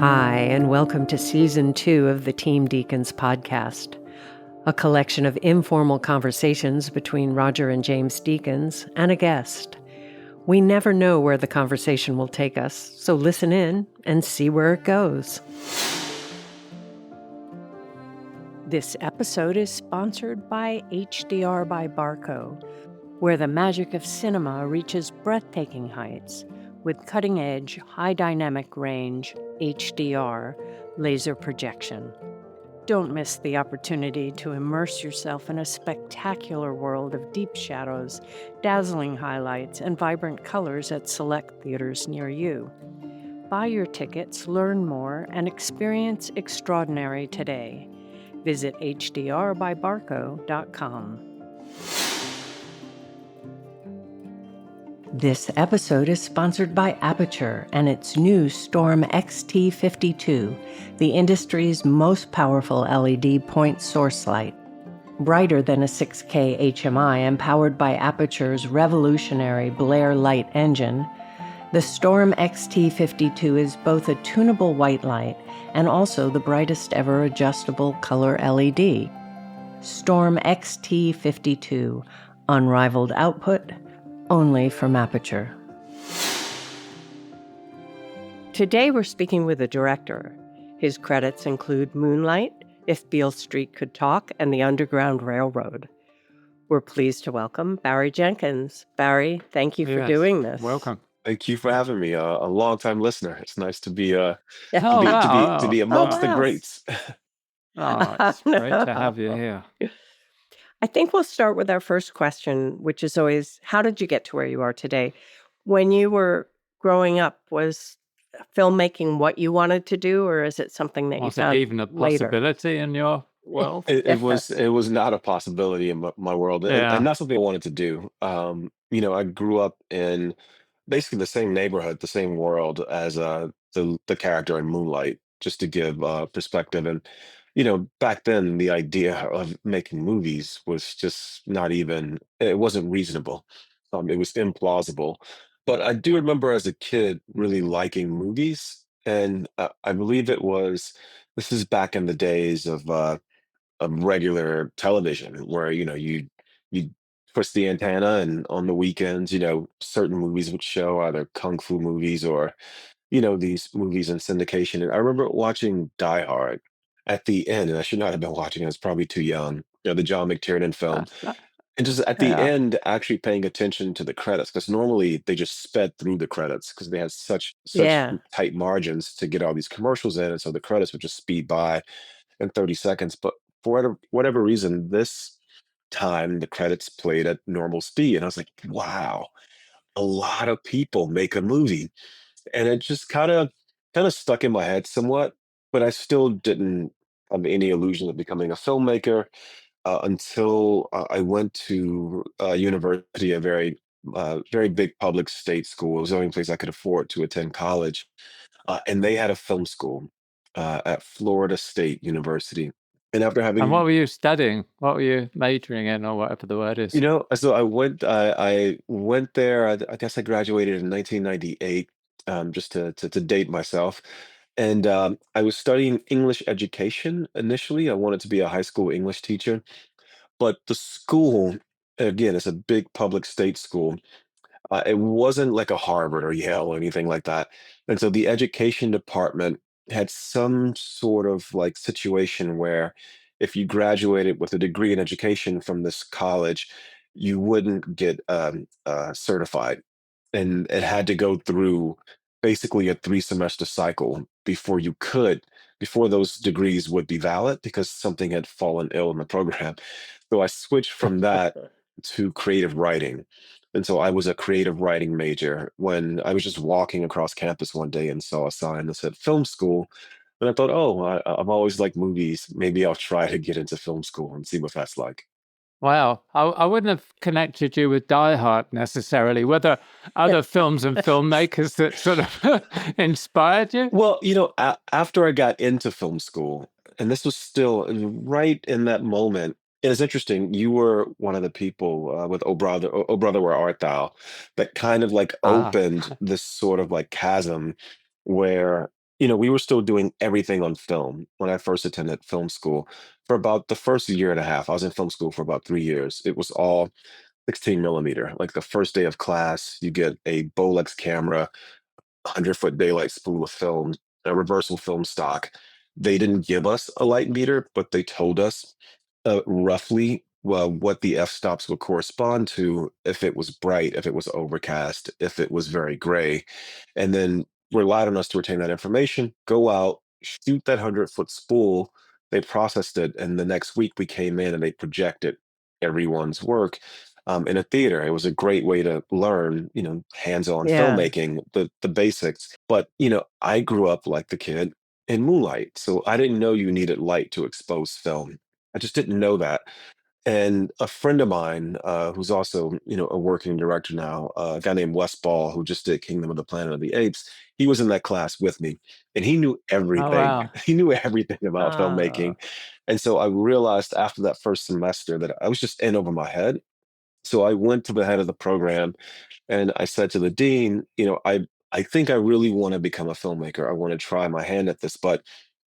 Hi, and welcome to Season 2 of the Team Deakins Podcast, a collection of informal conversations between Roger and James Deakins and a guest. We never know where the conversation will take us, so listen in and see where it goes. This episode is sponsored by HDR by Barco, where the magic of cinema reaches breathtaking heights with cutting-edge, high-dynamic range, HDR, laser projection. Don't miss the opportunity to immerse yourself in a spectacular world of deep shadows, dazzling highlights, and vibrant colors at select theaters near you. Buy your tickets, learn more, and experience extraordinary today. Visit hdrbybarco.com. This episode is sponsored by Aperture and its new Storm XT52, the industry's most powerful LED point source light. Brighter than a 6K HMI and powered by Aperture's revolutionary Blair light engine, the Storm XT52 is both a tunable white light and also the brightest ever adjustable color LED. Storm XT52, unrivaled output, only from Aperture. Today we're speaking with a director. His credits include Moonlight, If Beale Street Could Talk, and The Underground Railroad. We're pleased to welcome Barry Jenkins. Barry, thank you for doing this. Welcome. Thank you for having me. A long-time listener. It's nice to be Oh, wow. to be amongst the wow. greats. Oh, it's great to have you here. I think we'll start with our first question, which is always, how did you get to where you are today? When you were growing up, was filmmaking what you wanted to do, or is it something that you Was it found even a later? possibility in your world? It was not a possibility in my world, and Yeah. not something I wanted to do. I grew up in basically the same neighborhood, the same world as the character in Moonlight, just to give perspective. And back then, the idea of making movies was just not even. It wasn't reasonable. It was implausible. But I do remember as a kid really liking movies, and I believe it was. This is back in the days of regular television, where you twist the antenna, and on the weekends, certain movies would show, either kung fu movies or these movies in syndication. And I remember watching Die Hard at the end, and I should not have been watching it. I was probably too young. The John McTiernan film, and just at the Yeah. end, actually paying attention to the credits, because normally they just sped through the credits because they had such Yeah. tight margins to get all these commercials in, and so the credits would just speed by in 30 seconds. But for whatever reason, this time the credits played at normal speed, and I was like, wow, a lot of people make a movie. And it just kind of stuck in my head somewhat, but I still didn't have any illusion of becoming a filmmaker until I went to university, a very big public state school. It was the only place I could afford to attend college, and they had a film school at Florida State University. And after And having, what were you studying? What were you majoring in, or whatever the word is? so I went there. I guess I graduated in 1998, just to date myself. And I was studying English education initially. I wanted to be a high school English teacher, but the school, again, it's a big public state school. It wasn't like a Harvard or Yale or anything like that. And so the education department had some sort of like situation where if you graduated with a degree in education from this college, you wouldn't get certified. And it had to go through basically a 3 semester cycle before those degrees would be valid, because something had fallen ill in the program. So I switched from that to creative writing. And so I was a creative writing major when I was just walking across campus one day and saw a sign that said film school. And I thought, oh, I've always liked movies. Maybe I'll try to get into film school and see what that's like. Wow. I wouldn't have connected you with Die Hard necessarily. Were there other films and filmmakers that sort of inspired you? Well, after I got into film school, and this was still right in that moment, it is interesting. You were one of the people with Oh Brother, Where Art Thou, that kind of like Ah. opened this sort of like chasm where, we were still doing everything on film when I first attended film school. For about the first year and a half, I was in film school for about 3 years. It was all 16 millimeter. Like the first day of class, you get a Bolex camera, 100-foot daylight spool of film, a reversal film stock. They didn't give us a light meter, but they told us roughly what the f-stops would correspond to if it was bright, if it was overcast, if it was very gray, and then relied on us to retain that information, go out, shoot that 100-foot spool. They processed it, and the next week we came in and they projected everyone's work in a theater. It was a great way to learn, hands-on Yeah. filmmaking, the basics. But I grew up like the kid in Moonlight, so I didn't know you needed light to expose film. I just didn't know that. And a friend of mine, who's also, a working director now, a guy named Wes Ball, who just did Kingdom of the Planet of the Apes, he was in that class with me, and he knew Oh, everything. wow. He knew everything about Ah. filmmaking. And so I realized after that first semester that I was just in over my head. So I went to the head of the program and I said to the dean, I think I really want to become a filmmaker. I want to try my hand at this, but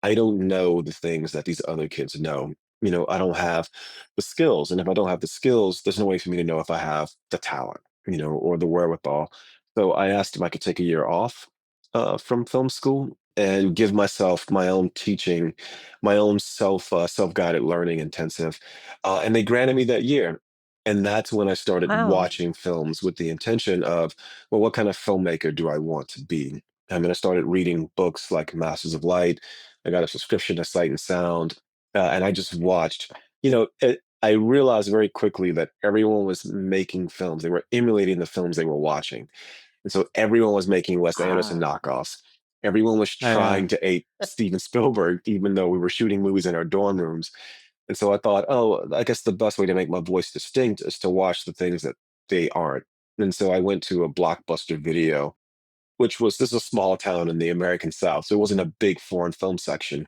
I don't know the things that these other kids know. I don't have the skills. And if I don't have the skills, there's no way for me to know if I have the talent, or the wherewithal. So I asked if I could take a year off from film school and give myself my own teaching, my own self-guided learning intensive. And they granted me that year. And that's when I started Wow. watching films with the intention of, well, what kind of filmmaker do I want to be? I mean, I started reading books like Masters of Light. I got a subscription to Sight and Sound, and I just watched. I realized very quickly that everyone was making films. They were emulating the films they were watching, and so everyone was making Wes Anderson Ah. knockoffs. Everyone was Yeah. trying to ape Steven Spielberg, even though we were shooting movies in our dorm rooms. And so I thought, oh, I guess the best way to make my voice distinct is to watch the things that they aren't. And so I went to a Blockbuster Video, which was this is a small town in the American South, so it wasn't a big foreign film section,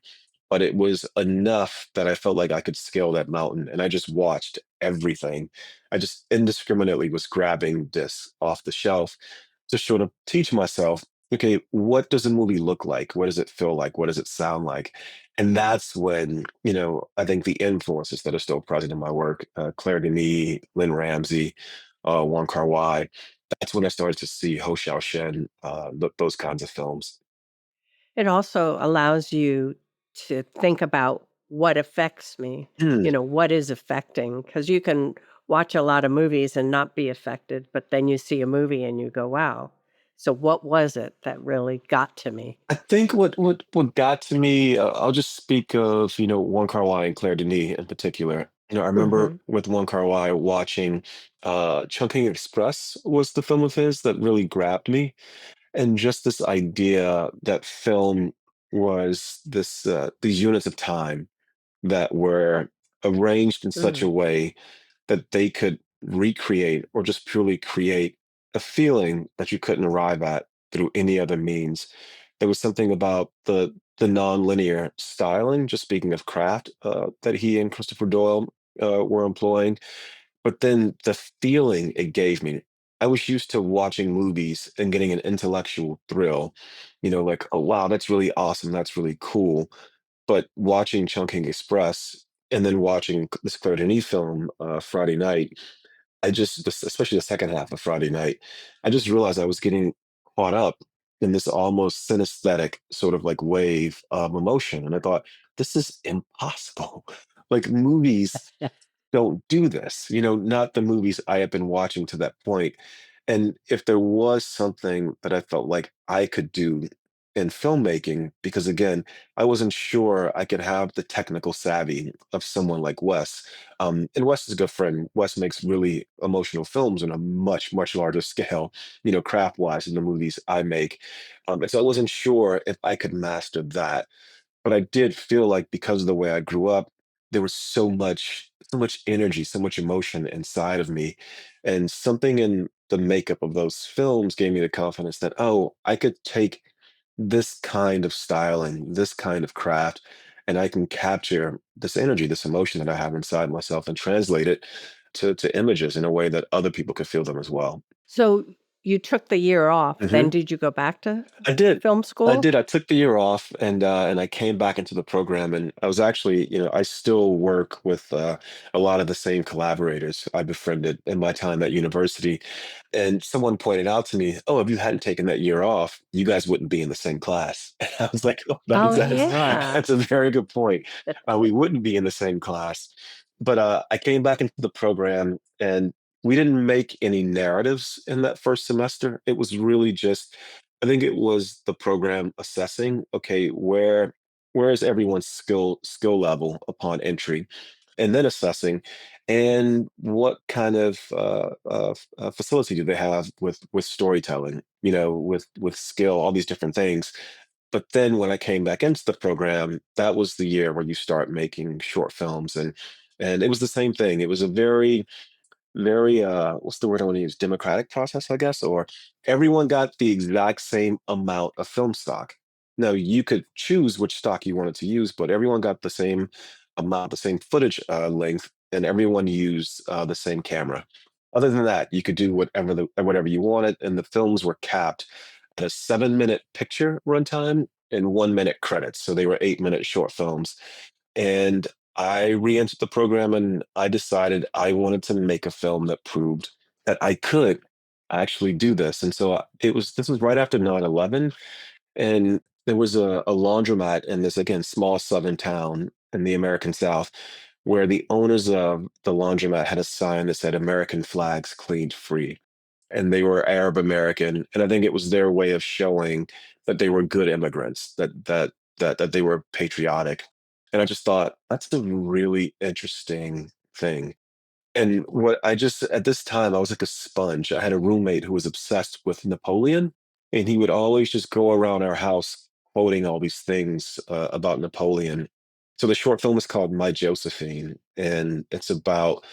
but it was enough that I felt like I could scale that mountain, and I just watched everything. I just indiscriminately was grabbing discs off the shelf to sort of teach myself, okay, what does a movie look like? What does it feel like? What does it sound like? And that's when, I think the influences that are still present in my work, Claire Denis, Lynn Ramsey, Wong Kar-wai, that's when I started to see Ho Xiaoshen, those kinds of films. It also allows you to think about what affects me, Mm. what is affecting, because you can watch a lot of movies and not be affected, but then you see a movie and you go, wow. So what was it that really got to me? I think what got to me, I'll just speak of, Wong Kar-wai and Claire Denis in particular. I remember Mhm. with Wong Kar-wai watching Chungking Express was the film of his that really grabbed me. And just this idea that film was these units of time that were arranged in such a Mm. way that they could recreate or just purely create a feeling that you couldn't arrive at through any other means. There was something about the nonlinear styling, just speaking of craft, that he and Christopher Doyle were employing, but then the feeling it gave me. I was used to watching movies and getting an intellectual thrill, like, oh wow, that's really awesome, that's really cool. But watching Chungking Express and then watching this Claire Denis film, Friday Night, especially the second half of Friday Night, I just realized I was getting caught up in this almost synesthetic sort of like wave of emotion. And I thought, this is impossible. Like movies don't do this, not the movies I have been watching to that point. And if there was something that I felt like I could do in filmmaking, because again, I wasn't sure I could have the technical savvy of someone like Wes. And Wes is a good friend. Wes makes really emotional films on a much, much larger scale, craft wise than the movies I make. And so I wasn't sure if I could master that, but I did feel like because of the way I grew up, there was so much energy, so much emotion inside of me. And something in the makeup of those films gave me the confidence that, oh, I could take this kind of styling, this kind of craft, and I can capture this energy, this emotion that I have inside myself and translate it to images in a way that other people could feel them as well. So you took the year off. Then did you go back to I did. film I school? did. I took the year off and I came back into the program and I was actually, I still work with a lot of the same collaborators I befriended in my time at university. And someone pointed out to me, "Oh, if you hadn't taken that year off, you guys wouldn't be in the same class." And I was like, "Oh, Oh, Right. yeah. that's a very good point. We wouldn't be in the same class." But I came back into the program and we didn't make any narratives in that first semester. It was really just I think it was the program assessing, okay, where is everyone's skill level upon entry, and then assessing, and what kind of facility do they have with storytelling, with skill, all these different things. But then when I came back into the program, that was the year where you start making short films, and it was the same thing. It was a very what's the word I want to use, democratic process, I guess, or everyone got the exact same amount of film stock. Now you could choose which stock you wanted to use, but everyone got the same amount, the same footage length, and everyone used the same camera. Other than that, you could do whatever you wanted, and the films were capped at a 7-minute picture runtime and 1-minute credits, so they were 8-minute short films. And I re-entered the program and I decided I wanted to make a film that proved that I could actually do this. And so this was right after 9/11, and there was a laundromat in this, again, small southern town in the American South, where the owners of the laundromat had a sign that said American flags cleaned free. And they were Arab American. And I think it was their way of showing that they were good immigrants, that they were patriotic. And I just thought that's a really interesting thing. And what I just at this time, I was like a sponge. I had a roommate who was obsessed with Napoleon, and he would always just go around our house quoting all these things about Napoleon. So the short film is called My Josephine, and it's about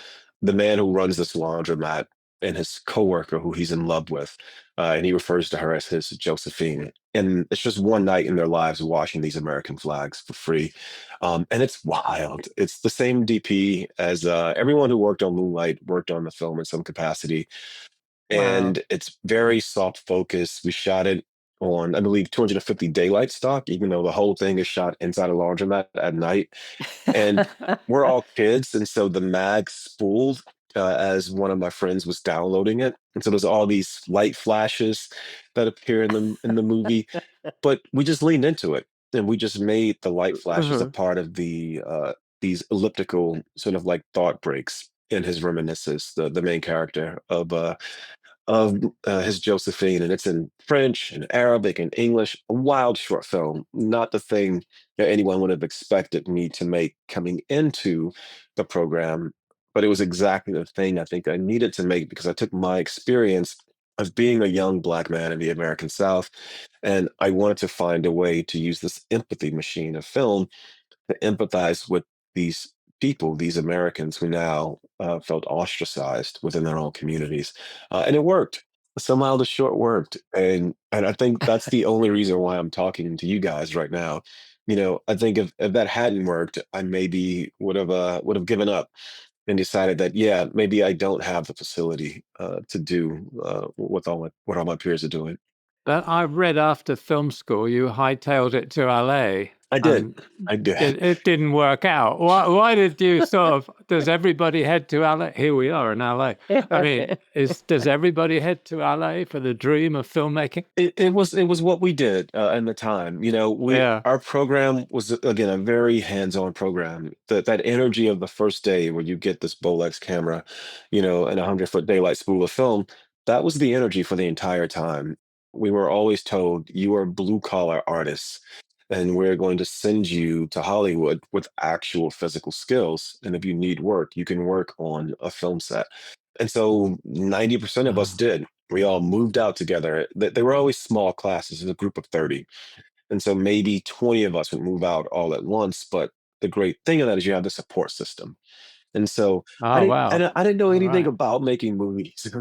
the man who runs this laundromat and his coworker who he's in love with, and he refers to her as his Josephine. And it's just one night in their lives washing these American flags for free, and it's wild. It's the same DP as everyone who worked on Moonlight worked on the film in some capacity, Wow. and it's very soft focus. We shot it on, I believe, 250 daylight stock, even though the whole thing is shot inside a laundromat at night. And we're all kids, and so the mag spooled as one of my friends was downloading it, and so there's all these light flashes that appear in the movie, but we just leaned into it, and we just made the light flashes a Mhm. part of these elliptical sort of like thought breaks in his reminiscence, the main character of his Josephine, and it's in French and Arabic and English. A wild short film, not the thing that anyone would have expected me to make coming into the program, but it was exactly the thing I think I needed to make because I took my experience of being a young Black man in the American South, and I wanted to find a way to use this empathy machine of film to empathize with these people, these Americans who now felt ostracized within their own communities, and it worked. Somehow the short worked, and I think that's the only reason why I'm talking to you guys right now. I think if that hadn't worked, I maybe would have given up and decided that yeah, maybe I don't have the facility to do what all my peers are doing. But I read after film school you hightailed it to LA I did, and I did. it didn't work out. Why did you sort of does everybody head to LA? Here we are in LA. I mean, does everybody head to LA for the dream of filmmaking? It was what we did in the time. We Yeah. our program was again a very hands-on program. That energy of the first day where you get this Bolex camera, and 100-foot daylight spool of film. That was the energy for the entire time. We were always told you are blue collar artists, and we're going to send you to Hollywood with actual physical skills. And if you need work, you can work on a film set. And so 90% of us Oh, did. We all moved out together. They were always small classes, a group of 30. And so maybe 20 of us would move out all at once. But the great thing of that is you have the support system. And so I oh didn't I wow. didn't I didn't know All anything right. about making movies.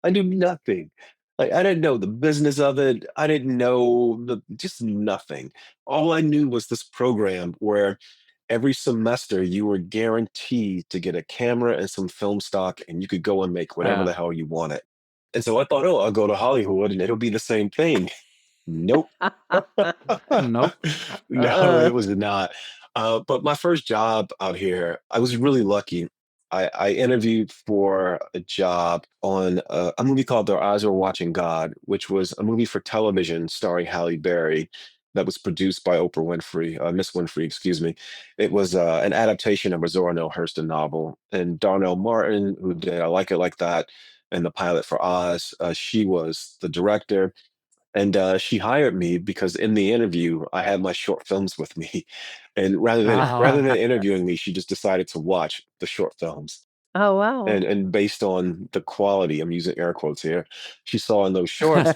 I knew nothing. Like I didn't know the business of it. I didn't know just nothing. All I knew was this program where every semester you were guaranteed to get a camera and some film stock and you could go and make whatever Yeah. the hell you wanted. And so I thought, oh, I'll go to Hollywood and it'll be the same thing. Nope. Nope. No, it was not. But my first job out here, I was really lucky. I interviewed for a job on a movie called Their Eyes Were Watching God, which was a movie for television starring Halle Berry that was produced by Oprah Winfrey, Miss Winfrey, excuse me. It was an adaptation of a Zora Neale Hurston novel. And Darnell Martin, who did I Like It Like That and the pilot for Oz, she was the director. And she hired me because in the interview, I had my short films with me. And rather than interviewing me, she just decided to watch the short films. Oh, wow. And based on the quality, I'm using air quotes here, she saw in those shorts,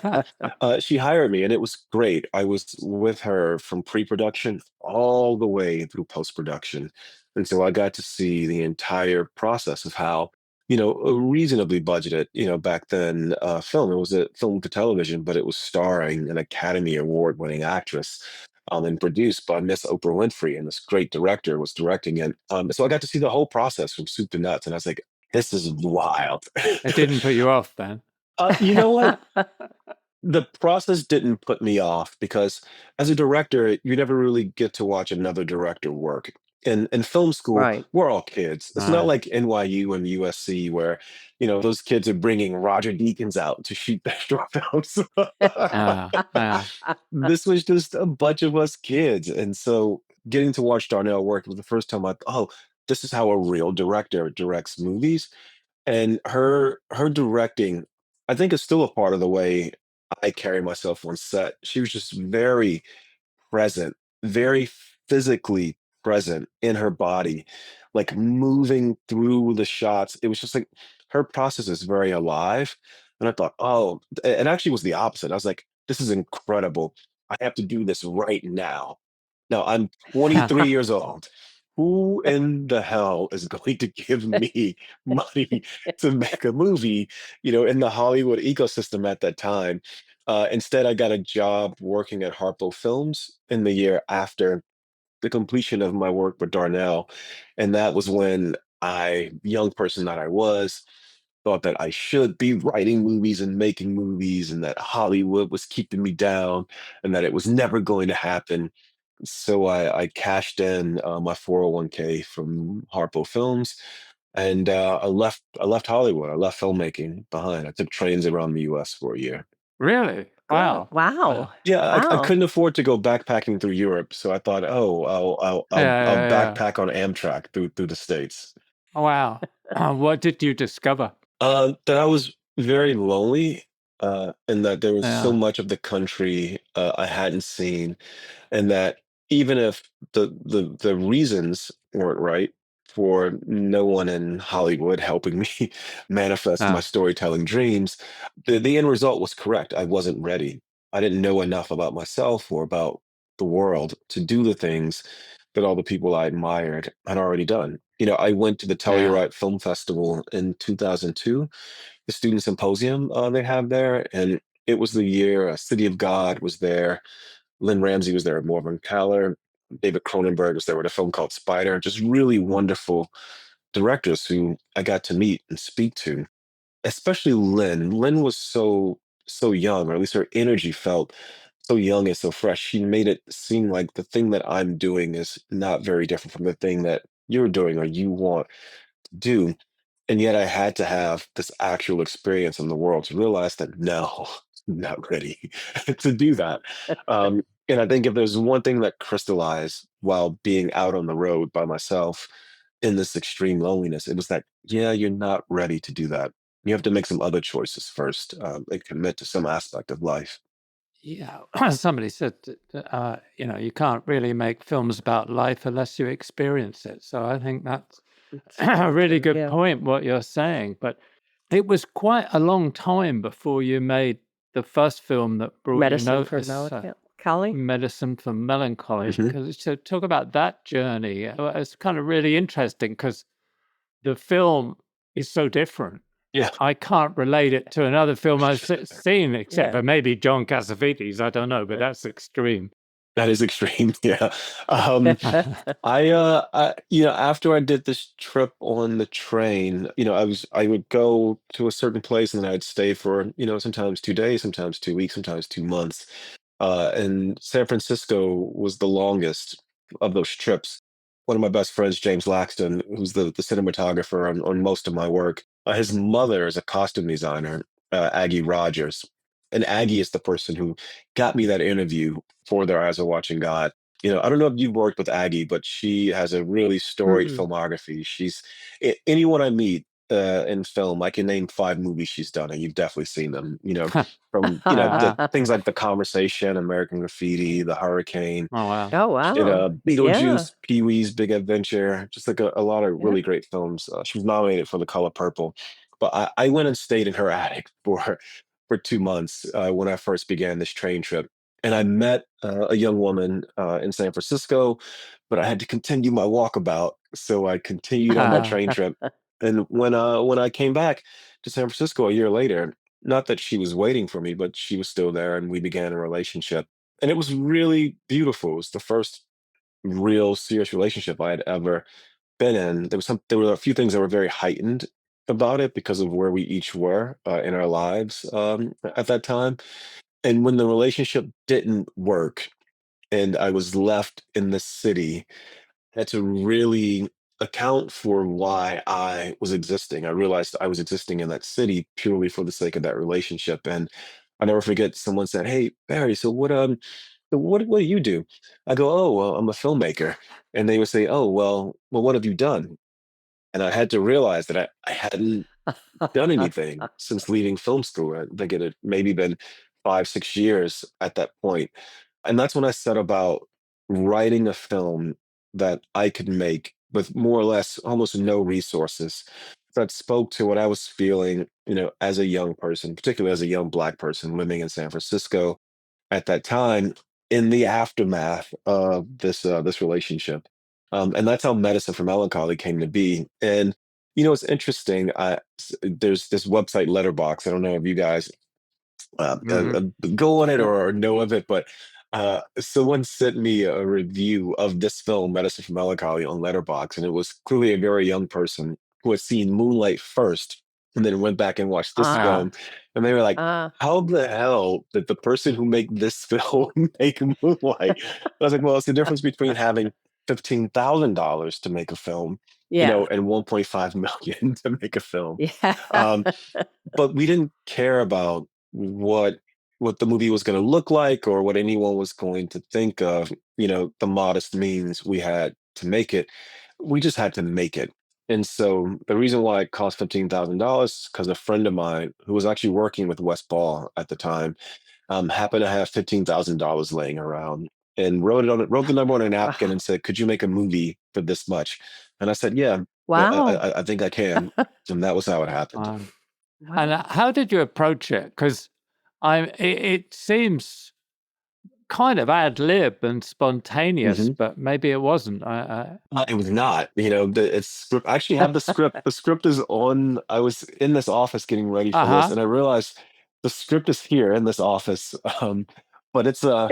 she hired me, and it was great. I was with her from pre-production all the way through post-production, and so I got to see the entire process of how, a reasonably budgeted, back then, film. It was a film to television, but it was starring an Academy Award-winning actress, and produced by Miss Oprah Winfrey, and this great director was directing it. So I got to see the whole process from soup to nuts, and I was like, "This is wild." It didn't put you off then. You know what? The process didn't put me off because as a director, you never really get to watch another director work. In film school, Right. we're all kids. It's not Right. like NYU and USC where, those kids are bringing Roger Deakins out to shoot their short films. Yeah. This was just a bunch of us kids. And so getting to watch Darnell work was the first time I thought, oh, this is how a real director directs movies. And her directing, I think, is still a part of the way I carry myself on set. She was just very present, very physically present in her body, like moving through the shots. It was just like her process is very alive. And I thought, oh, it actually was the opposite. I was like, this is incredible. I have to do this right now. Now I'm 23 years old. Who in the hell is going to give me money to make a movie, in the Hollywood ecosystem at that time? Instead, I got a job working at Harpo Films in the year after the completion of my work with Darnell. And that was when young person that I was, thought that I should be writing movies and making movies, and that Hollywood was keeping me down, and that it was never going to happen. So I cashed in my 401k from Harpo Films, and I left Hollywood. I left filmmaking behind. I took trains around the U.S. for a year. Really? Good. Wow. Wow. Yeah, I Wow. couldn't afford to go backpacking through Europe, so I thought, oh, I'll Yeah. backpack on Amtrak through the States. Wow. What did you discover? That I was very lonely, and that there was so Yeah. much of the country I hadn't seen, and that even if the reasons weren't right for no one in Hollywood helping me manifest my Ah. storytelling dreams, the end result was correct. I wasn't ready. I didn't know enough about myself or about the world to do the things that all the people I admired had already done. I went to the Yeah. Telluride Film Festival in 2002, the student symposium they have there, and it was the year City of God was there. Lynn Ramsey was there, Morvan Caller, David Cronenberg was there with a film called Spider. Just really wonderful directors who I got to meet and speak to, especially Lynn. Lynn was so young, or at least her energy felt so young and so fresh. She made it seem like the thing that I'm doing is not very different from the thing that you're doing or you want to do. And yet I had to have this actual experience in the world to realize that no, I'm not ready to do that. And I think if there's one thing that crystallized while being out on the road by myself in this extreme loneliness, it was that, yeah, you're not ready to do that. You have to make some other choices first, and commit to some aspect of life. Yeah. Somebody said, you can't really make films about life unless you experience it. So I think that's It's a very really true. good Yeah. point, what you're saying. But it was quite a long time before you made the first film that brought you Medicine for notice, melancholy. Medicine for Melancholy. Hmm. Because to talk about that journey, it's kind of really interesting because the film is so different. Yeah. I can't relate it to another film I've seen, except Yeah. for maybe John Cassavetes. I don't know, but that's extreme. That is extreme. Yeah. Um, after I did this trip on the train, I would go to a certain place and then I'd stay for, sometimes 2 days, sometimes 2 weeks, sometimes 2 months. And San Francisco was the longest of those trips. One of my best friends, James Laxton, who's the cinematographer on most of my work, his mother is a costume designer, Aggie Rogers. And Aggie is the person who got me that interview for Their Eyes Are Watching God. I don't know if you've worked with Aggie, but she has a really storied Mm-mm. filmography. Anyone I meet in film, I can name 5 movies she's done, and you've definitely seen them. From the things like The Conversation, American Graffiti, The Hurricane, Oh, wow. Oh, wow. Yeah. Beetlejuice, Pee-wee's Big Adventure, just like a lot of Yeah. really great films. She was nominated for The Color Purple, but I went and stayed in her attic for 2 months when I first began this train trip, and I met a young woman in San Francisco, but I had to continue my walkabout, so I continued on my train trip. And when I came back to San Francisco a year later, not that she was waiting for me, but she was still there, and we began a relationship. And it was really beautiful. It was the first real serious relationship I had ever been in. There were a few things that were very heightened about it because of where we each were in our lives at that time. And when the relationship didn't work and I was left in the city, I had to really account for why I was existing. I realized I was existing in that city purely for the sake of that relationship. And I never forget someone said, "Hey, Barry, so what do you do?" I go, "Oh, well, I'm a filmmaker." And they would say, "Oh, well, what have you done?" And I had to realize that I hadn't done anything since leaving film school. I think it had maybe been 5, 6 years at that point. And that's when I set about writing a film that I could make with more or less almost no resources that spoke to what I was feeling, as a young person, particularly as a young Black person living in San Francisco at that time in the aftermath of this relationship. And that's how Medicine for Melancholy came to be. And it's interesting. There's this website Letterbox. I don't know if you guys go on it or know of it, but someone sent me a review of this film, Medicine for Melancholy, on Letterbox, and it was clearly a very young person who had seen Moonlight first and then went back and watched this Ah, Yeah. film, and they were like, ah. "How the hell did the person who made this film make Moonlight?" I was like, "Well, it's the difference between having $15,000 to make a film, Yeah. and 1.5 million to make a film." Yeah. Um, but we didn't care about what the movie was going to look like or what anyone was going to think of, the modest means we had to make it. We just had to make it. And so the reason why it cost $15,000 is because a friend of mine who was actually working with West Ball at the time happened to have $15,000 laying around and wrote the number on a napkin Wow. and said, "Could you make a movie for this much?" And I said, "Yeah, Wow. I think I can." And that was how it happened. And Wow. how did you approach it? Because it seems kind of ad lib and spontaneous, but maybe it wasn't. It was not, it's script. I actually have the script. The script is on. I was in this office getting ready for this, Uh and I realized the script is here in this office. But I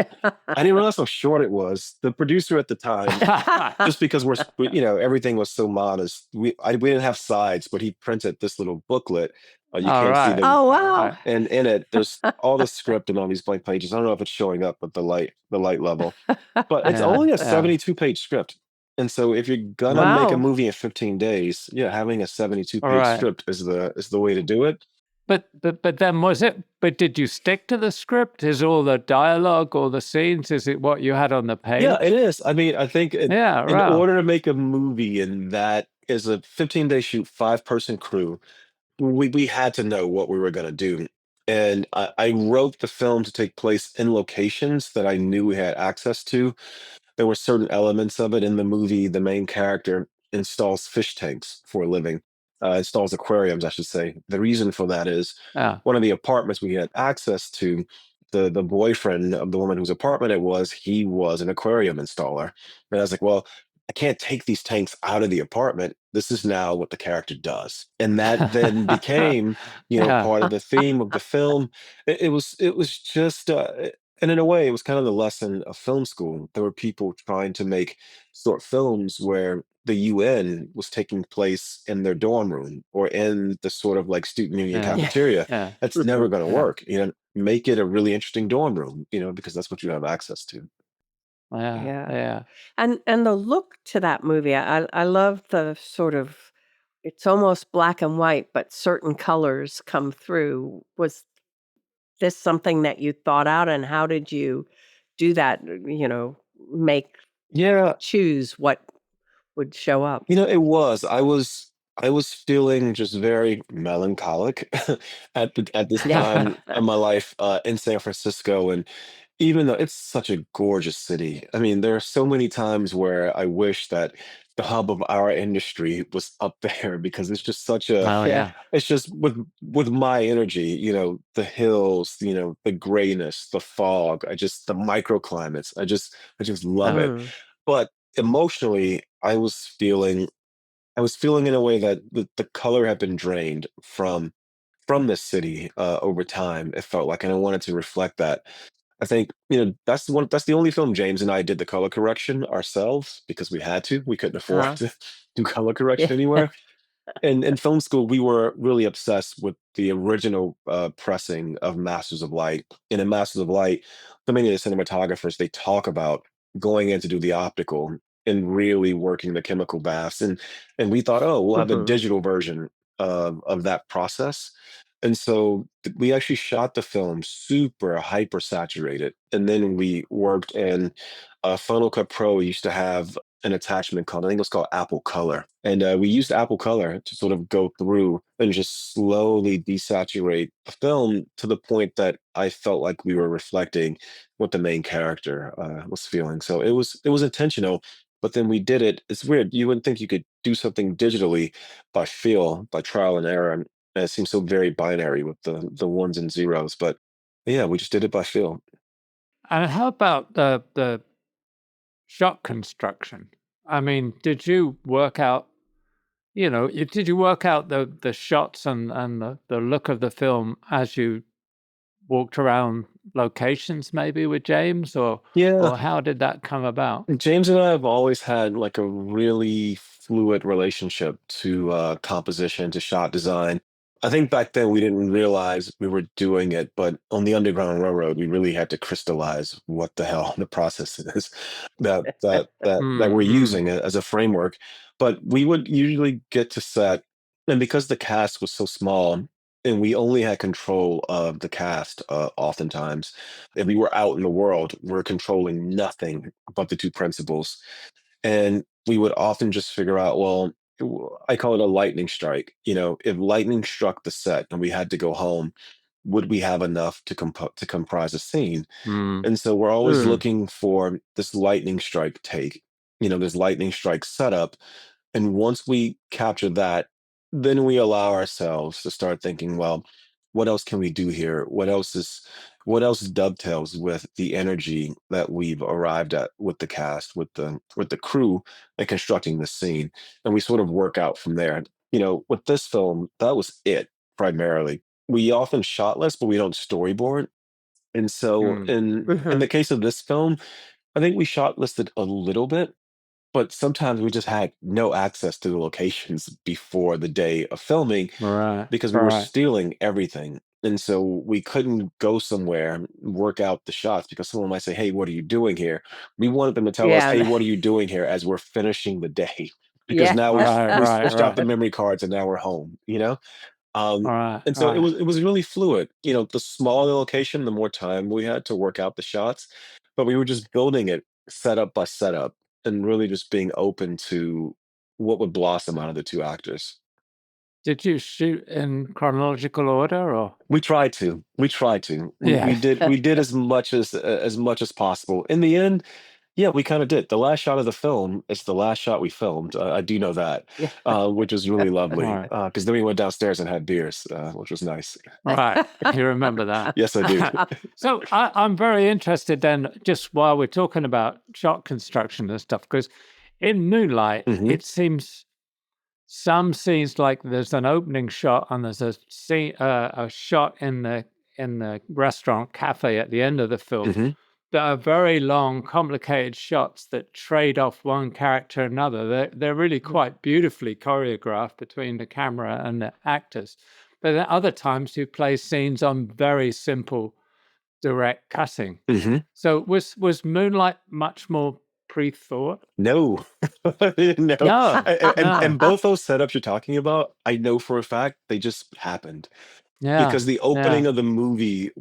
didn't realize how short it was. The producer at the time, huh. just because everything was so modest. We didn't have sides, but he printed this little booklet. You All can't see right. the Oh, All wow. right. and in it. There's all the script and all these blank pages. I don't know if it's showing up with the light level, but it's Yeah. only a Yeah. 72-page script. And so if you're gonna make a Wow. movie in 15 days, yeah, having a 72 All page right. script is the way to do it. But then was it? But did you stick to the script? Is all the dialogue, all the scenes? Is it what you had on the Yeah, it page? is. I mean, I think Yeah. in Wow. order to make a movie and that is a 15-day shoot, 5-person crew, we had to know what we were gonna do. And I wrote the film to take place in locations that I knew we had access to. There were certain elements of it in the movie. The main character installs fish tanks for a living, installs aquariums, I should say. The reason for that is Yeah. one of the apartments we had access to, the boyfriend of the woman whose apartment it was, he was an aquarium installer. And I was like, well, I can't take these tanks out of the apartment. This is now what the character does. And that then became, yeah. part of the theme of the film. It was just And in a way, it was kind of the lesson of film school. There were people trying to make short films where the UN was taking place in their dorm room or in the sort of like student union Yeah. Yeah. cafeteria. Yeah. That's never going to Yeah. work. Make it a really interesting dorm room, because that's what you have access to. Yeah. Yeah. Yeah. And the look to that movie, I love the sort of, it's almost black and white, but certain colors come through. Was this something that you thought out, and how did you do that? Make Yeah, choose what would show up. I was feeling just very melancholic at this Yeah. time of my life in San Francisco, and even though it's such a gorgeous city, I mean, there are so many times where I wish that the hub of our industry was up there because it's just such a Oh, Yeah. yeah. it's just with my energy, the hills, the grayness, the fog, the microclimates. I just love it. Mm. But emotionally, I was feeling in a way that the color had been drained from this city over time. It felt like, and I wanted to reflect that. I think that's the only film James and I did the color correction ourselves because we had to. We couldn't afford Uh-huh. to do color Yeah. correction anywhere. In film school, we were really obsessed with the original pressing of Masters of Light. And in Masters of Light, so many of the cinematographers they talk about going in to do the optical and really working the chemical baths. And we thought, oh, we'll have a Mhm. digital version of that process. And so we actually shot the film super hyper saturated, and then we worked in Final Cut Pro. Used to have an attachment called, I think it was called Apple Color. And we used Apple Color to sort of go through and just slowly desaturate the film to the point that I felt like we were reflecting what the main character was feeling. So it was intentional, but then we did it. It's weird. You wouldn't think you could do something digitally by feel, by trial and error. And it seems so very binary with the ones and zeros. But yeah, we just did it by feel. And how about the shot construction? I mean, did you work out, did you work out the shots and the look of the film as you walked around locations maybe with James, or Yeah. how did that come about? James and I have always had like a really fluid relationship to composition, to shot design. I think back then we didn't realize we were doing it, but on the Underground Railroad, we really had to crystallize what the hell the process is that we're Mm. using as a framework. But we would usually get to set, and because the cast was so small, and we only had control of the cast, oftentimes if we were out in the world, we're controlling nothing but the two principals. And we would often just figure out, well, I call it a lightning strike. If lightning struck the set and we had to go home, would we have enough to comprise a scene? Mm. And so we're always Mm. looking for this lightning strike take, this lightning strike setup. And once we capture that, then we allow ourselves to start thinking, well, what else can we do here? What else dovetails with the energy that we've arrived at with the cast, with the crew and constructing the scene. And we sort of work out from there. With this film, that was it primarily. We often shot list, but we don't storyboard. And so Mm. in Mhm. the case of this film, I think we shot listed a little bit, but sometimes we just had no access to the locations before the day of filming Right. because we were Right. stealing everything. And so we couldn't go somewhere and work out the shots because someone might say, "Hey, what are you doing here?" We wanted them to tell us, Yeah. "Hey, what are you doing here?" as we're finishing the day. Because Yeah. now we've Right. we Right. switched out the Right. memory cards and now we're home. Um, Right. and so it Right. was it was really fluid. The smaller the location, the more time we had to work out the shots. But we were just building it setup by setup and really just being open to what would blossom out of the two actors. Did you shoot in chronological order, or? We tried to. We tried to. We Yeah. we did we did as much as possible. In the end, yeah, we kind of did. The last shot of the film is the last shot we filmed. I do know that, Yeah. which was really lovely. Right. Because then we went downstairs and had beers, which was nice. Right. You remember that. Yes, I do. So I'm very interested then, just while we're talking about shot construction and stuff, because in Moonlight, Hmm. it seems some scenes like there's an opening shot and there's a scene, a shot in the in the restaurant cafe at the end of the film Hmm. that are very long, complicated shots that trade off one character another. They're really quite beautifully choreographed between the camera and the actors. But then other times you play scenes on very simple, direct cutting. Hmm. So was Moonlight much more pre-thought? No, no. No, And no. both those setups you're talking about, I know for a fact they just happened. Yeah, Because the yeah. opening of the movie,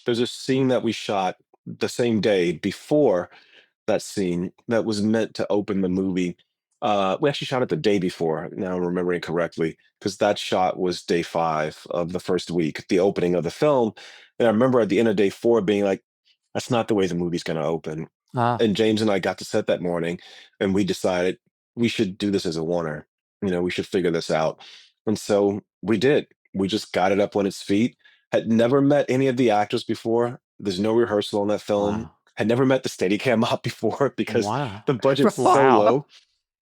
there's a scene that we shot the same day before that scene that was meant to open the movie. We actually shot it the day before, now I'm remembering correctly, because that shot was day 5 of the first week, the opening of the film. And I remember at the end of day 4 being like, that's not the way the movie's going to open. Ah, And James and I got to set that morning, and we decided we should do this as a oneer. We should figure this out. And so we did. We just got it up on its feet. Had never met any of the actors before. There's no rehearsal on that film. wow. Had never met the Steadicam op before because Wow. the budget's so Wow. low.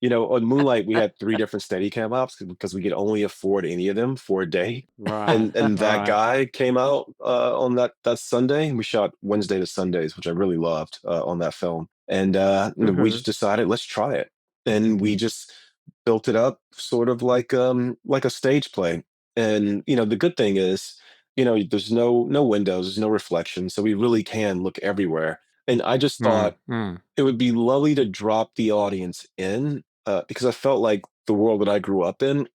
On Moonlight, we had 3 different Steadicam ops because we could only afford any of them for a day. Right, And that right. guy came out on that Sunday. We shot Wednesday to Sundays, which I really loved on that film. And we just decided, let's try it. And we just built it up sort of like a stage play. And the good thing is, there's no windows, there's no reflection, so we really can look everywhere. And I just Mm, thought mm, it would be lovely to drop the audience in, because I felt like the world that I grew up in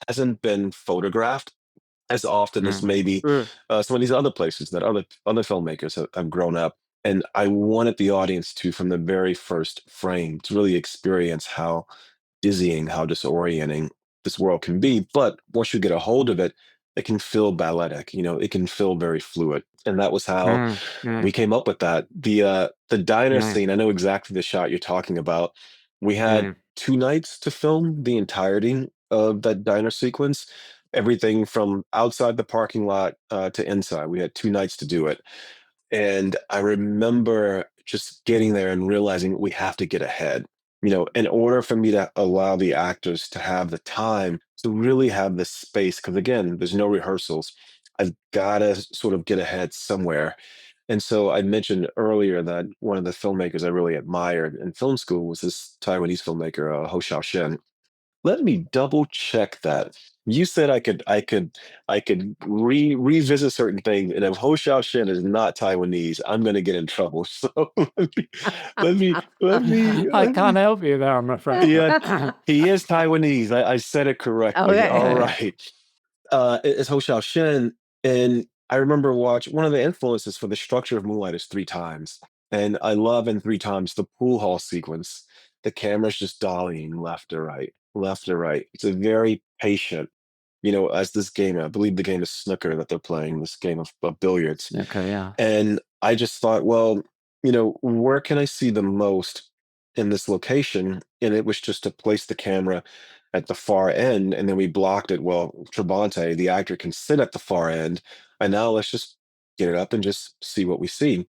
hasn't been photographed as often as mm. maybe some of these other places that other filmmakers have grown up. And I wanted the audience to, from the very first frame, to really experience how dizzying, how disorienting this world can be. But once you get a hold of it, it can feel balletic. It can feel very fluid. And that was how Mm, we mm, came up with that. The diner mm, scene, I know exactly the shot you're talking about. We had mm. 2 nights to film the entirety of that diner sequence, everything from outside the parking lot to inside. We had 2 nights to do it. And I remember just getting there and realizing we have to get ahead. In order for me to allow the actors to have the time to really have the space, because again, there's no rehearsals. I've got to sort of get ahead somewhere. And so I mentioned earlier that one of the filmmakers I really admired in film school was this Taiwanese filmmaker, Ho Xiaoshen. Let me double check that. You said I could revisit certain things, and if Ho Xiaoshen is not Taiwanese, I'm going to get in trouble. So I let can't me. help you there, I'm afraid. Yeah, he is Taiwanese. I said it correctly. All Okay. right. It's Ho Xiaoshen, and I remember watch one of the influences for the structure of Moonlight is 3 times, and I love in 3 times the pool hall sequence. The camera's just dollying left to right, left to right. It's a very patient, as this game. I believe the game is snooker that they're playing. This game of billiards, Okay, yeah. and I just thought, well, where can I see the most in this location? And it was just to place the camera at the far end, and then we blocked it. Well, Trabante, the actor, can sit at the far end, and now let's just get it up and just see what we see.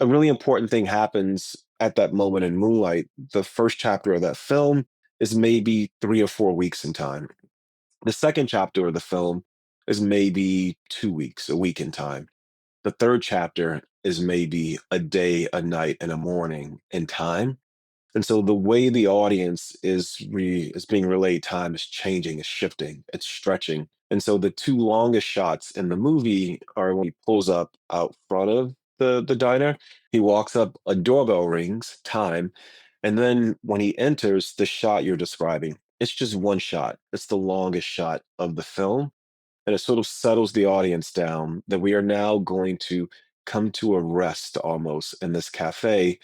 A really important thing happens at that moment in Moonlight. The first chapter of that film is maybe 3 or 4 weeks in time. The second chapter of the film is maybe 2 weeks, a week in time. The third chapter is maybe a day, a night, and a morning in time. And so the way the audience is being relayed time is changing, is shifting, it's stretching. And so the 2 longest shots in the movie are when he pulls up out front of the diner. He walks up, a doorbell rings, time, and then when he enters the shot you're describing, it's just one shot. It's the longest shot of the film, and it sort of settles the audience down that we are now going to come to a rest almost in this cafe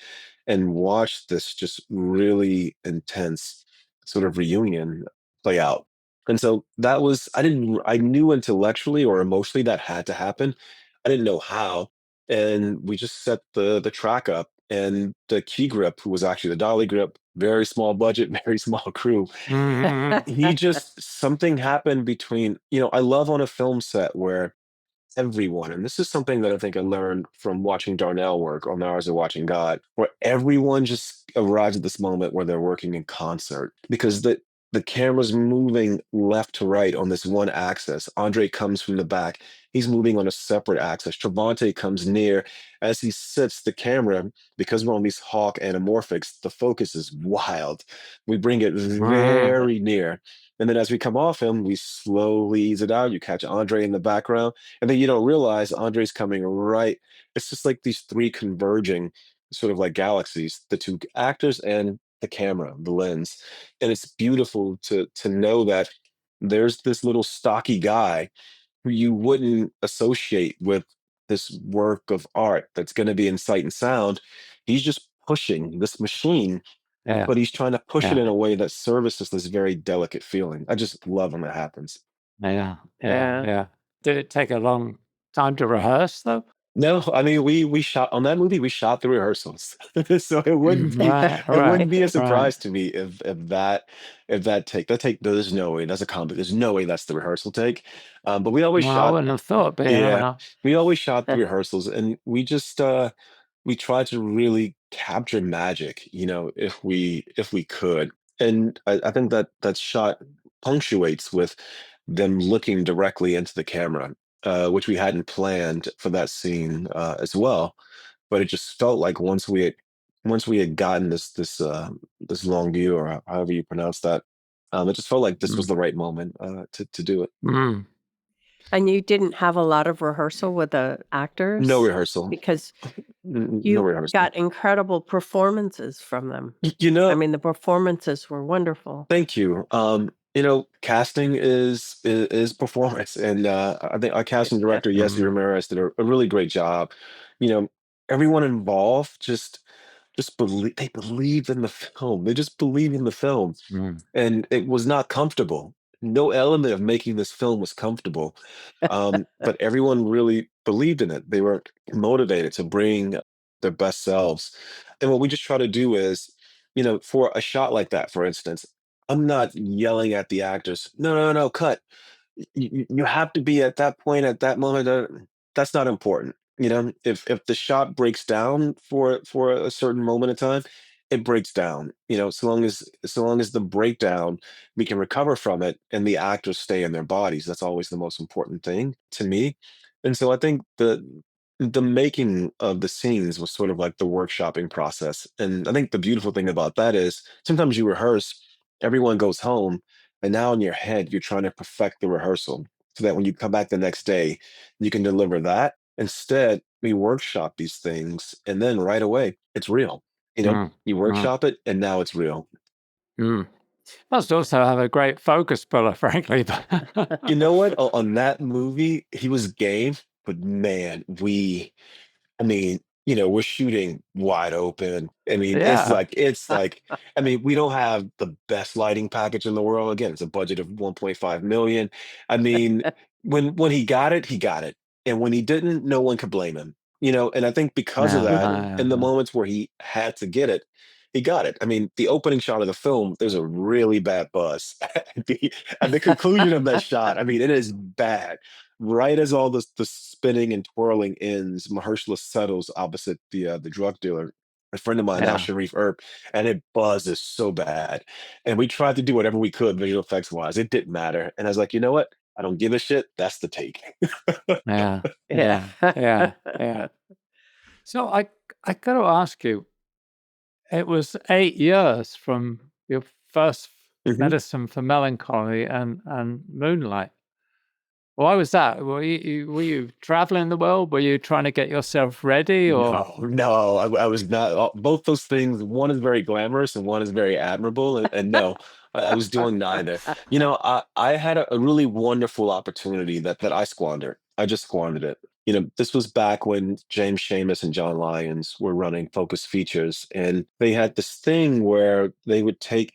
and watch this just really intense sort of reunion play out. And so that was, I knew intellectually or emotionally that had to happen. I didn't know how. And we just set the track up, and the key grip, who was actually the dolly grip, very small budget, very small crew, Mhm. he just, something happened between, I love on a film set where everyone, and this is something that I think I learned from watching Darnell work on Hours of Watching God, where everyone just arrives at this moment where they're working in concert, because the the camera's moving left to right on this one axis. Andre comes from the back. He's moving on a separate axis. Travante comes near. As he sits, the camera, because we're on these hawk anamorphics, the focus is wild. We bring it Mm. very near. And then as we come off him, we slowly ease it out. You catch Andre in the background, and then you don't realize Andre's coming right. It's just like these three converging, sort of like galaxies, the two actors and the camera, the lens. And it's beautiful to know that there's this little stocky guy who you wouldn't associate with this work of art that's going to be in sight and sound. He's just pushing this machine, Yeah. but he's trying to push it Yeah. in a way that services this very delicate feeling. I just love when that happens. Yeah. Yeah. Yeah. Yeah. Did it take a long time to rehearse though? No, I mean we shot on that movie. We shot the rehearsals, so it wouldn't be Right. it Right. wouldn't be a Right. surprise to me if that take there's no way that's a comic. There's no way that's the rehearsal take. But we always Well, I shot. wouldn't have thought, but you never Yeah, know. we always shot the rehearsals, and we tried to really capture magic, if we could. And I think that shot punctuates with them looking directly into the camera, which we hadn't planned for that scene as well. But it just felt like once we had gotten this long view, or however you pronounce that, it just felt like this was Mm. the right moment to do it. Mm. And you didn't have a lot of rehearsal with the No actors rehearsal. because No you rehearsal. got incredible performances from them. You I know, mean, the performances were wonderful. thank you. Casting is performance, and I think our casting director, Yessi Mm. Ramirez, did a really great job. You know, everyone involved just they believed in the film. They just believed in the film, Mm. and it was not comfortable. No element of making this film was comfortable, but everyone really believed in it. They were motivated to bring their best selves. And what we just try to do is, for a shot like that, for instance, I'm not yelling at the actors, no, no, no, cut. You have to be at that point at that moment. That's not important. If the shot breaks down for a certain moment of time, it breaks down. So long as the breakdown, we can recover from it, and the actors stay in their bodies. That's always the most important thing to me. And so I think the making of the scenes was sort of like the workshopping process. And I think the beautiful thing about that is sometimes you rehearse, everyone goes home, and now in your head, you're trying to perfect the rehearsal so that when you come back the next day, you can deliver that. Instead, we workshop these things, and then right away, it's real. Mm. You Mm. workshop it, and now it's real. Mm. Must also have a great focus puller, frankly. You know what? On that movie, he was game, but man, I mean, we're shooting wide open. I mean, Yeah. I mean, we don't have the best lighting package in the world. Again, it's a budget of 1.5 million. I mean, when he got it, he got it. And when he didn't, no one could blame him. And I think because of Yeah. that, Mhm. in the moments where he had to get it, he got it. I mean, the opening shot of the film, there's a really bad buzz. At the conclusion of that shot, I mean, it is bad. Right as all the spinning and twirling ends, Mahershala settles opposite the drug dealer, a friend of mine now, Yeah. Sharif Earp, and it buzzes so bad. And we tried to do whatever we could visual effects wise. It didn't matter. And I was like, you know what? I don't give a shit. That's the take. Yeah. Yeah. Yeah. Yeah. Yeah. So I got to ask you, it was 8 years from your first Mhm. medicine for melancholy and Moonlight. Why was that? Were you traveling the world? Were you trying to get yourself ready, or? No, no, I was not. Both those things, one is very glamorous and one is very admirable. And no, I was doing neither. I had a really wonderful opportunity that I squandered. I just squandered it. This was back when James Seamus and John Lyons were running Focus Features, and they had this thing where they would take,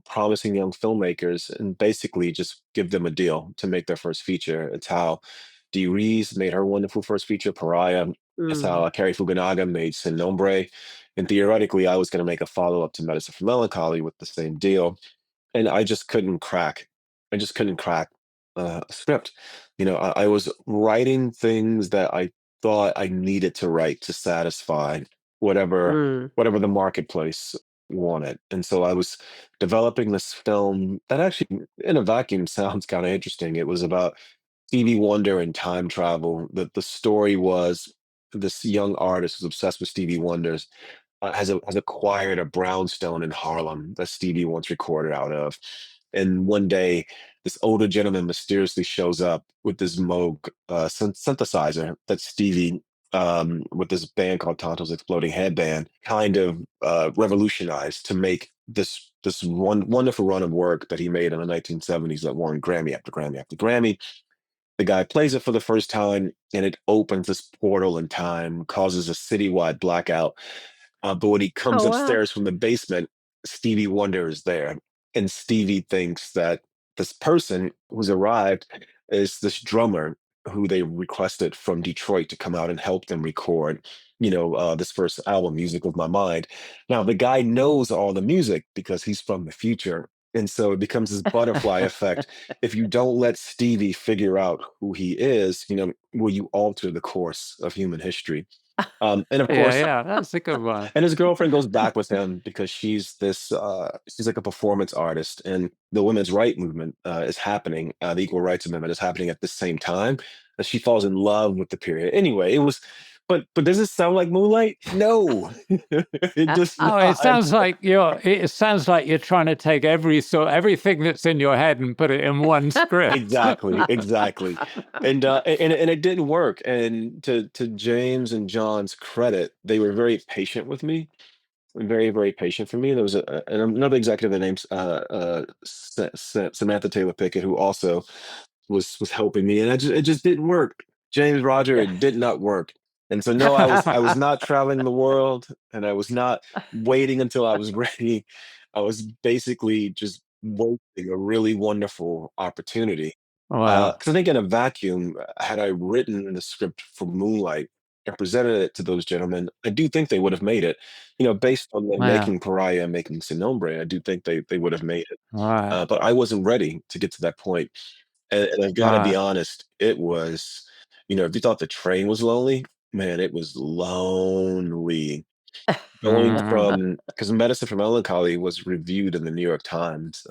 promising young filmmakers and basically just give them a deal to make their first feature. It's how Dee Rees made her wonderful first feature, Pariah. That's how Mm. Cary Fukunaga made Sin Nombre. And theoretically, I was going to make a follow up to Medicine for Melancholy with the same deal. And I just couldn't crack. I just couldn't crack a script. I was writing things that I thought I needed to write to satisfy whatever Mm. whatever the marketplace wanted. And so I was developing this film that actually, in a vacuum, sounds kind of interesting. It was about Stevie Wonder and time travel. The story was this young artist who's obsessed with Stevie Wonder's has acquired a brownstone in Harlem that Stevie once recorded out of. And one day, this older gentleman mysteriously shows up with this Moog synthesizer that Stevie, with this band called Tonto's Exploding Headband, kind of revolutionized to make this one wonderful run of work that he made in the 1970s that won Grammy after Grammy after Grammy. The guy plays it for the first time, and it opens this portal in time, causes a citywide blackout. But when he comes Oh, wow. upstairs from the basement, Stevie Wonder is there. And Stevie thinks that this person who's arrived is this drummer who they requested from Detroit to come out and help them record, this first album, Music of My Mind. Now, the guy knows all the music because he's from the future. And so it becomes this butterfly effect. If you don't let Stevie figure out who he is, will you alter the course of human history? And of Yeah, course, yeah, that's a good one. and his girlfriend goes back with him because she's like a performance artist, and the women's right movement is happening. The equal rights amendment is happening at the same time. And she falls in love with the period. Anyway, it was, but does it sound like Moonlight? No, it does Oh, it not. sounds like you're trying to take everything that's in your head and put it in one script. Exactly. And it didn't work. And to James and John's credit, they were very patient with me, very, very patient for me. There was another executive named Samantha Taylor Pickett, who also was helping me, and it just didn't work. James Roger, it did not work. And so no, I was not traveling the world, and I was not waiting until I was ready. I was basically just wasting a really wonderful opportunity. Wow. Because I think in a vacuum, had I written the script for Moonlight and presented it to those gentlemen, I do think they would have made it. Based on them Wow. making Pariah and making Sin Nombre, I do think they would have made it. Right. But I wasn't ready to get to that point. And I've got to be Right. honest, it was, if you thought the train was lonely, man, it was lonely. Going Mm. from, because Medicine for Melancholy was reviewed in the New York Times,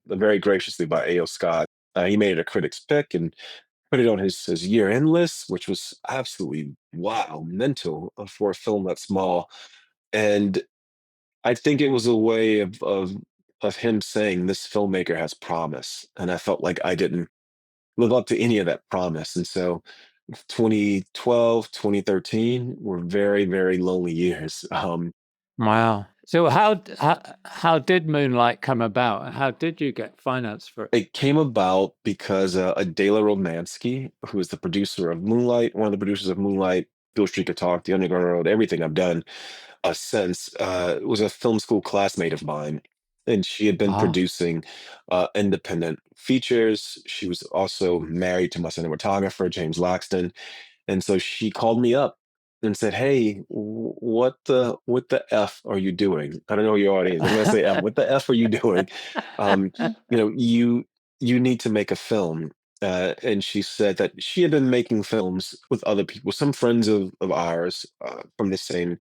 very graciously by A.O. Scott. He made it a critic's pick and put it on his year-end list, which was absolutely wow, mental for a film that small. And I think it was a way of him saying this filmmaker has promise, and I felt like I didn't live up to any of that promise. And so 2012, 2013 were very, very lonely years. Wow. So how did Moonlight come about? How did you get finance for it? It came about because Adele Romanski, who is the producer of Moonlight, one of the producers of Moonlight, Bill Street Talk, The Underground Road, everything I've done since, was a film school classmate of mine. And she had been Oh, producing independent features. She was also married to my cinematographer, James Laxton. And so she called me up and said, "Hey, what the F are you doing?" I don't know your audience. I'm gonna say F. What the F are you doing? Um, you need to make a film. And she said that she had been making films with other people, some friends of ours from the same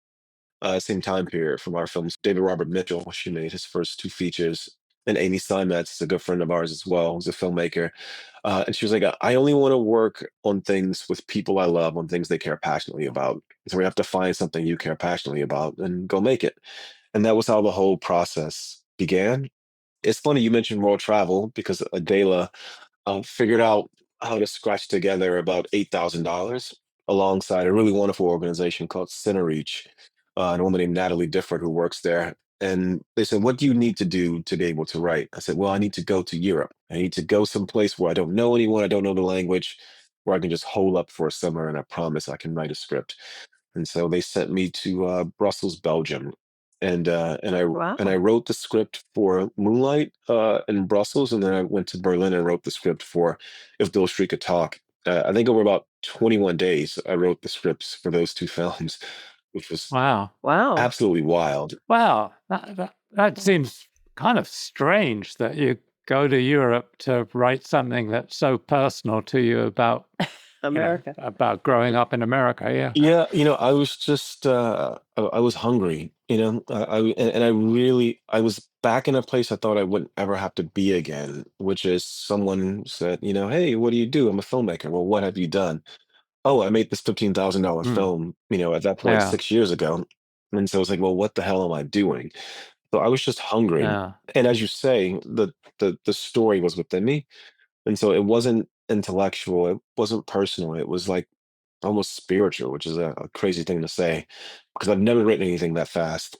time period from our films. David Robert Mitchell, she made his first two features, and Amy Steinmetz is a good friend of ours as well, who's a filmmaker. And she was like, I only want to work on things with people I love, on things they care passionately about. So we have to find something you care passionately about and go make it. And that was how the whole process began. It's funny you mentioned world travel because Adela figured out how to scratch together about $8,000 alongside a really wonderful organization called Centereach, and a woman named Natalie Difford who works there. And they said, "What do you need to do to be able to write?" I said, "Well, I need to go to Europe. I need to go someplace where I don't know anyone, I don't know the language, where I can just hole up for a summer, and I promise I can write a script." And so they sent me to Brussels, Belgium, and I Wow. wrote the script for Moonlight in Brussels, and then I went to Berlin and wrote the script for If Bill Street Could Talk. I think over about 21 days, I wrote the scripts for those two films, which was wow. Wow. absolutely wild. Wow. That seems kind of strange that you go to Europe to write something that's so personal to you about America. about growing up in America. Yeah. Yeah, I was just I was hungry. And I really I was back in a place I thought I wouldn't ever have to be again, which is someone said, "Hey, what do you do?" "I'm a filmmaker." "Well, what have you done?" "Oh, I made this $15,000 Mm. film," at that point Yeah. 6 years ago. And so it's like, well, what the hell am I doing? So I was just hungry. Yeah. And as you say, the story was within me. And so it wasn't intellectual, it wasn't personal, it was like almost spiritual, which is a crazy thing to say because I've never written anything that fast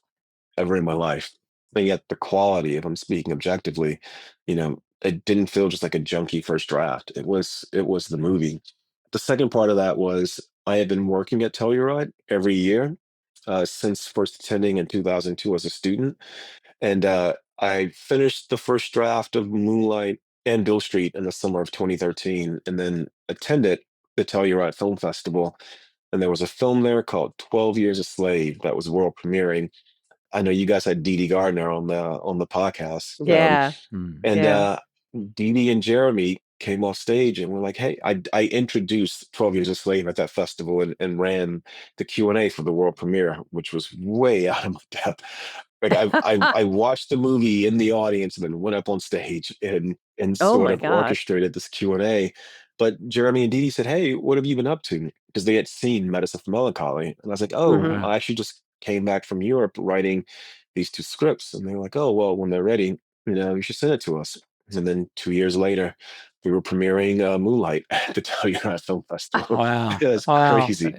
ever in my life. But yet the quality, if I'm speaking objectively, it didn't feel just like a junky first draft. It was the movie. The second part of that was I had been working at Telluride every year since first attending in 2002 as a student. And I finished the first draft of Moonlight and Bill Street in the summer of 2013, and then attended the Telluride Film Festival. And there was a film there called 12 Years a Slave that was world premiering. I know you guys had Dee Dee Gardner on the podcast. Yeah. Mm. And Yeah. Dee Dee and Jeremy came off stage and were like, "Hey," I introduced 12 Years a Slave at that festival and ran the Q&A for the world premiere, which was way out of my depth. Like I watched the movie in the audience and then went up on stage and Oh sort my of gosh. orchestrated this Q&A. But Jeremy and Dee Dee said, "Hey, what have you been up to?" Because they had seen Medicine for Melancholy. And I was like, "Oh, Mhm. Yeah. I actually just came back from Europe writing these two scripts." And they were like, "Oh, well, when they're ready, you should send it to us." And then 2 years later, we were premiering Moonlight at the Telluride Film Festival. Wow. It was Wow. crazy.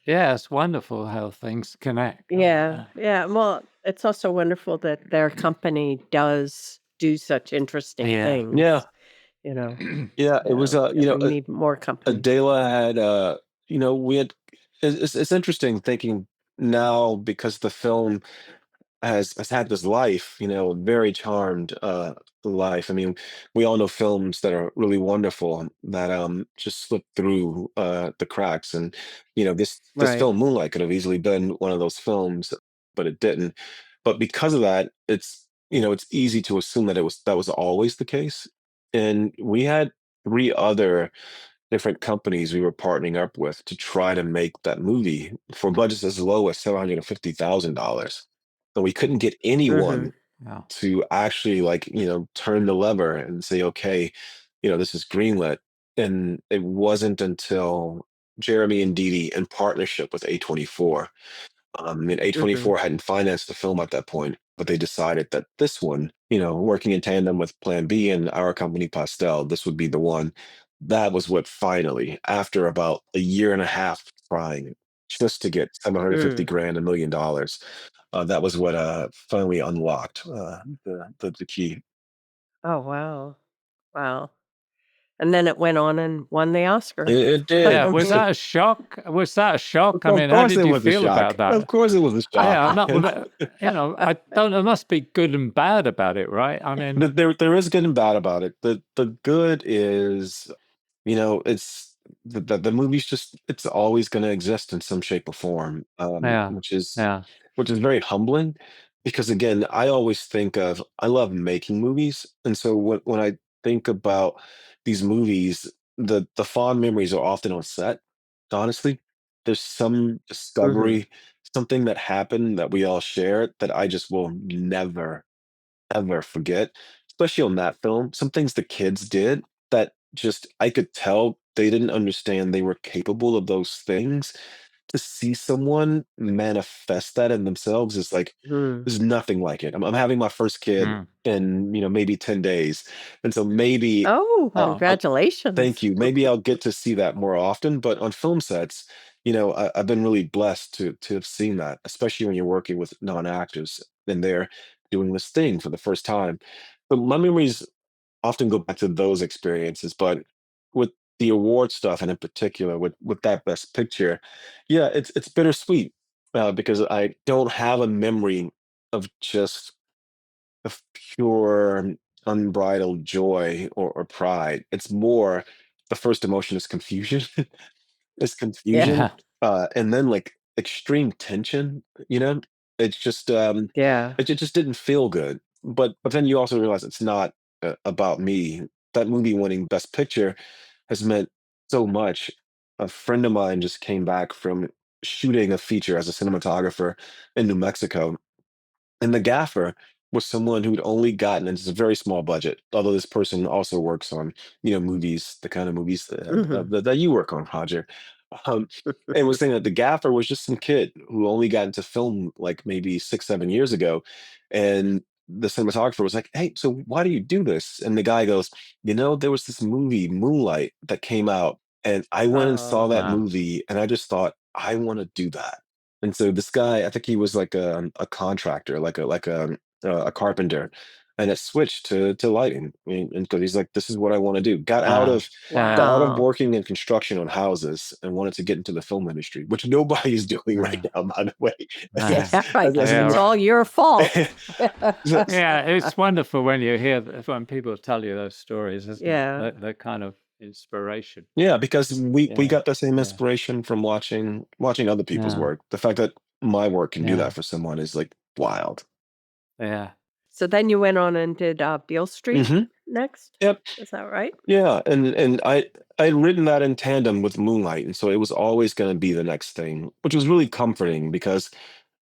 It's wonderful how things connect. Yeah. Yeah. Well, it's also wonderful that their company does do such interesting Yeah. Yeah, things, you know. yeah. It was, That we need more companies. Adela had, we had, it's interesting thinking now because the film has had this life, very charmed life. I mean, we all know films that are really wonderful that just slip through the cracks. And this Right. film Moonlight could have easily been one of those films, but it didn't. But because of that, it's easy to assume that was always the case. And we had three other different companies we were partnering up with to try to make that movie for budgets as low as $750,000. But we couldn't get Mhm. anyone Wow. to actually like, turn the lever and say, okay, this is greenlit. And it wasn't until Jeremy and Dee Dee in partnership with A24. And Mhm. A24 hadn't financed the film at that point, but they decided that this one, working in tandem with Plan B and our company Pastel, this would be the one. That was what finally, after about a year and a half trying just to get 750 Mm. grand, $1 million, that was what finally unlocked the key. Oh, wow. Wow. And then it went on and won the It, Oscar. it did. Yeah. Was that a shock? Was that a shock? I Of mean, how course, did it you was a feel about shock. Of that? course, it was a shock. Yeah, I'm not. I don't. There must be good and bad about it, right? I mean, There is good and bad about it. The good is, it's the movie's just it's always going to exist in some shape or form, yeah, yeah, which is very humbling because again, I love making movies, and so when I think about these movies, the fond memories are often on set. Honestly, there's some Mhm. discovery, something that happened that we all share that I just will never ever forget, especially on that film. Some things the kids did that just I could tell they didn't understand they were capable of those things. To see someone manifest that in themselves is like Mm. there's nothing like it. I'm having my first kid mm. in maybe 10 days. And so maybe Oh, Oh, thank congratulations. you. Maybe I'll get to see that more often. But on film sets, I've been really blessed to have seen that, especially when you're working with non-actors and they're doing this thing for the first time. But my memories often go back to those experiences. But with the award stuff, and in particular with that Best Picture, yeah, it's bittersweet because I don't have a memory of just of pure unbridled joy or pride. It's more the first emotion is confusion. Is Yeah. confusion. And then like extreme tension, you know? It's just Yeah. it just didn't feel good. But then you also realize it's not about me. That movie winning Best Picture has meant so much. A friend of mine just came back from shooting a feature as a cinematographer in New Mexico, and the gaffer was someone who'd only gotten, and it's a very small budget, although this person also works on, movies, the kind of movies Mhm. that you work on, Roger. Um, and was saying that the gaffer was just some kid who only got into film like maybe 6, 7 years ago. And the cinematographer was like, "Hey, so why do you do this?" And the guy goes, "There was this movie, Moonlight, that came out, and I went and saw Oh. that Ah, movie, and I just thought, I want to do that." And so this guy, I think he was like a contractor, like a carpenter, and it switched to lighting. And because he's like, this is what I want to do. ah, yeah, Got out of Wow. working in construction on houses and wanted to get into the film industry, which nobody is doing right yeah, now, by the way. yeah, Yeah, right. As It's an yeah. all your fault. so- Yeah, it's wonderful when you hear when people tell you those stories, isn't it? Yeah. That kind of inspiration. yeah, because we Yeah, got the same yeah, inspiration from watching other people's yeah, work. The fact that my work can do yeah, that for someone is like wild. yeah. So then you went on and did Beale Street Hmm. next? Yep. Is that right? Yeah, and I'd written that in tandem with Moonlight, and so it was always going to be the next thing, which was really comforting because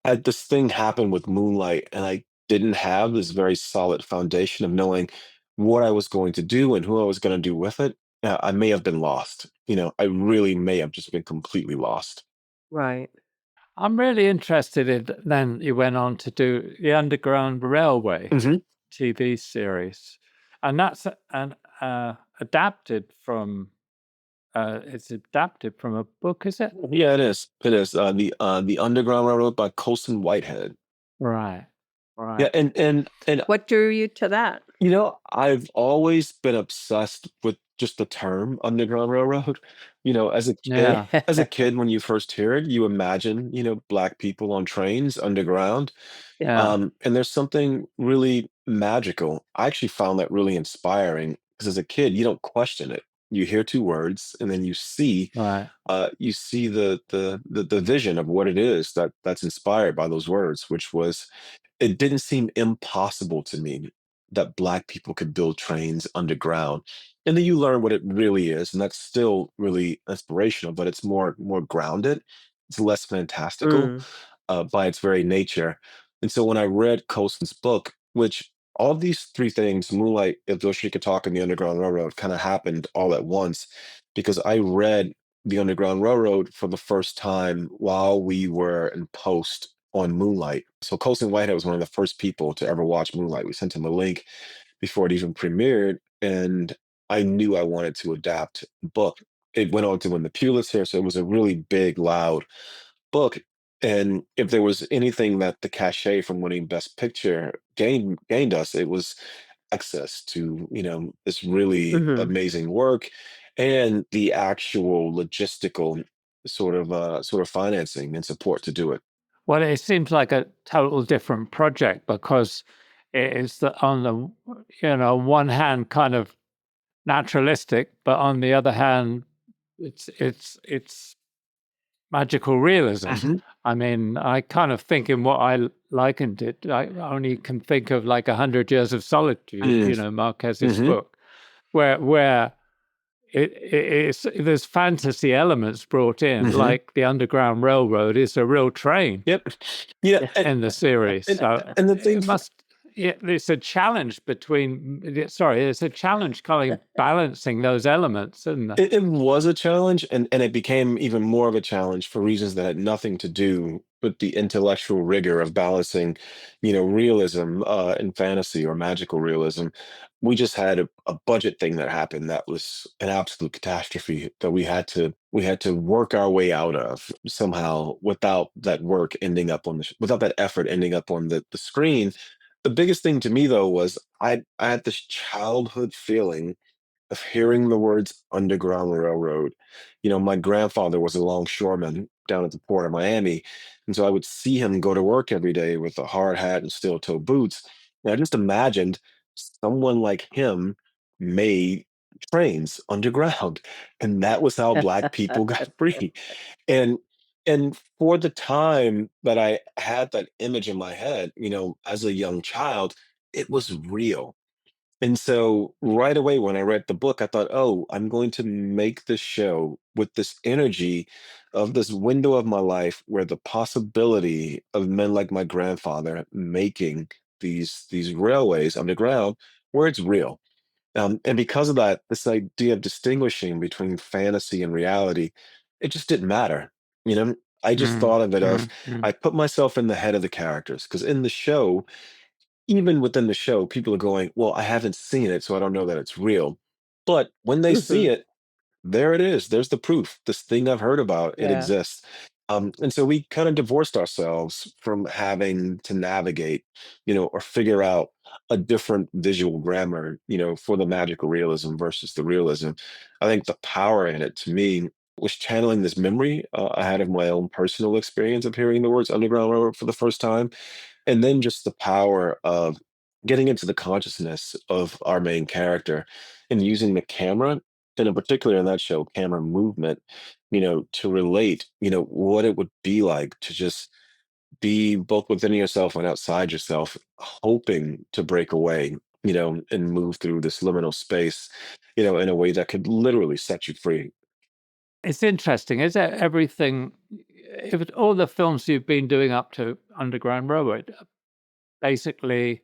had this thing happen with Moonlight, and I didn't have this very solid foundation of knowing what I was going to do and who I was going to do with it. I may have been lost. I really may have just been completely lost. Right. I'm really interested in. Then you went on to do the Underground Railway Hmm. TV series, and that's adapted from. It's adapted from a book, is it? Yeah, it is. It is the Underground Railroad by Colson Whitehead. Right, Yeah, right. and What drew you to that? I've always been obsessed with just the term Underground Railroad. As a kid, Yeah, when you first hear it, you imagine, black people on trains underground. yeah, And there's something really magical. I actually found that really inspiring because as a kid, you don't question it. You hear two words and then right. you see the vision of what it is that's inspired by those words, which was it didn't seem impossible to me that black people could build trains underground. And then you learn what it really is, and that's still really inspirational, but it's more grounded. It's less fantastical Mm. by its very nature. And so when I read Colson's book, which all these three things, Moonlight, If Though She Could Talk, and the Underground Railroad, kind of happened all at once because I read the Underground Railroad for the first time while we were in post on Moonlight. So Colson Whitehead was one of the first people to ever watch Moonlight. We sent him a link before it even premiered, and I knew I wanted to adapt the book. It went on to win the Pulitzer, so it was a really big, loud book. And if there was anything that the cachet from winning Best Picture gained us, it was access to this really Mhm. amazing work and the actual logistical sort of financing and support to do it. Well, it seems like a total different project because it is on the one hand kind of naturalistic, but on the other hand, it's magical realism. Mhm. I mean, I kind of think in what I likened it, I only can think of like 100 Years of Solitude, Mm. Marquez's Mhm. book, where it's there's fantasy elements brought in, Mhm. like the Underground Railroad is a real train Yep. Yeah, in the series. and So and the thing it must. Yeah, it's a challenge between. Sorry, it's a challenge kind of balancing those elements, isn't it? It was a challenge, and it became even more of a challenge for reasons that had nothing to do with the intellectual rigor of balancing, realism and fantasy or magical realism. We just had a budget thing that happened that was an absolute catastrophe that we had to work our way out of somehow without that work ending up without that effort ending up on the screen. The biggest thing to me though was I had this childhood feeling of hearing the words Underground Railroad. My grandfather was a longshoreman down at the port of Miami. And so I would see him go to work every day with a hard hat and steel toe boots. And I just imagined someone like him made trains underground. And that was how Black people got free. And and for the time that I had that image in my head, as a young child, it was real. And so right away when I read the book, I thought, oh, I'm going to make this show with this energy of this window of my life where the possibility of men like my grandfather making these railways underground, where it's real. And because of that, this idea of distinguishing between fantasy and reality, it just didn't matter. You know, I just Mm, thought of it of mm, mm. I put myself in the head of the characters because in the show, even within the show, people are going, "Well, I haven't seen it, so I don't know that it's real." But when they see Mhm. it, there it is. There's the proof. This thing I've heard about, it Yeah. exists. And so we kind of divorced ourselves from having to navigate, or figure out a different visual grammar, for the magical realism versus the realism. I think the power in it to me was channeling this memory I had of my own personal experience of hearing the words Underground Railroad for the first time, and then just the power of getting into the consciousness of our main character and using the camera, and in particular in that show, camera movement, to relate, what it would be like to just be both within yourself and outside yourself, hoping to break away, and move through this liminal space, in a way that could literally set you free. It's interesting. Is that everything? If all the films you've been doing up to Underground Railroad, basically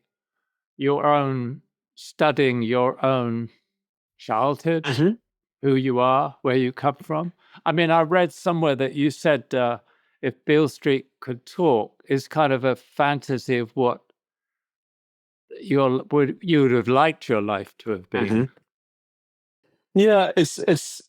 your own studying your own childhood, Mhm. who you are, where you come from. I mean, I read somewhere that you said if Beale Street could talk, is kind of a fantasy of what you would have liked your life to have been. Mhm. Yeah, it's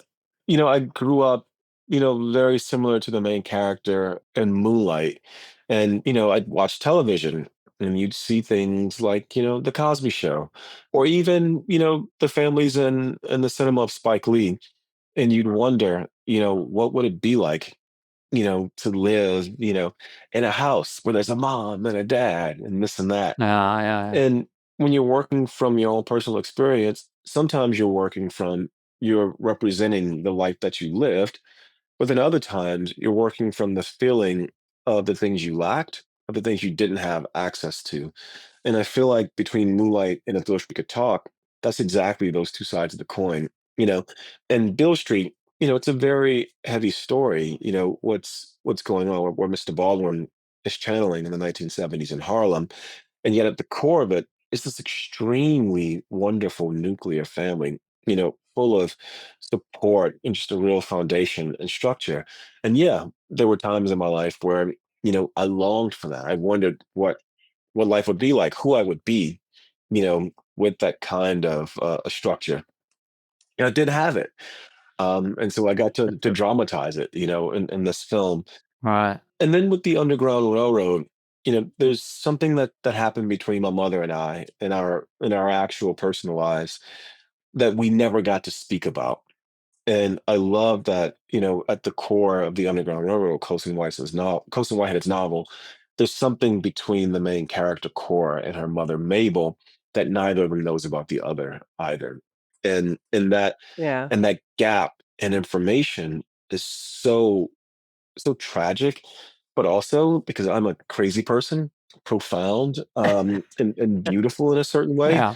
I grew up, very similar to the main character in Moonlight. And, I'd watch television and you'd see things like, The Cosby Show, or even, the families in the cinema of Spike Lee. And you'd wonder, what would it be like, to live, in a house where there's a mom and a dad and this and that. Yeah, yeah, And when you're working from your own personal experience, sometimes you're representing the life that you lived, but then other times you're working from the feeling of the things you lacked, of the things you didn't have access to. And I feel like between Moonlight and If Those We Could Talk, that's exactly those two sides of the coin, you know. And Bill Street, it's a very heavy story, what's going on, where Mr. Baldwin is channeling in the 1970s in Harlem, and yet at the core of it is this extremely wonderful nuclear family, full of support and just a real foundation and structure. And yeah, there were times in my life where, I longed for that. I wondered what life would be like, who I would be, with that kind of a structure. I did have it. And so I got to dramatize it, in this film. right. And then with the Underground Railroad, there's something that happened between my mother and I in our actual personal lives that we never got to speak about. And I love that, at the core of the Underground Railroad, Colson Whitehead's novel, there's something between the main character Cora and her mother Mabel that neither of them knows about the other either. And that Yeah. and that gap in information is so tragic, but also because I'm a crazy person, profound, and beautiful in a certain way. Yeah.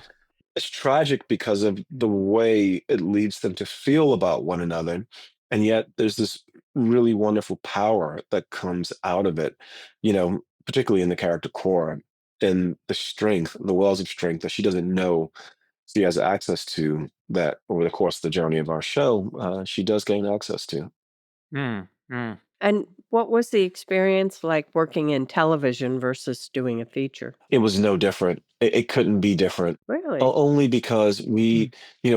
It's tragic because of the way it leads them to feel about one another. And yet there's this really wonderful power that comes out of it, particularly in the character Cora, and the strength, the wells of strength that she doesn't know she has access to, that over the course of the journey of our show, she does gain access to. Mm, mm. And what was the experience like working in television versus doing a feature? It was no different. It couldn't be different. Really? Only because Mm.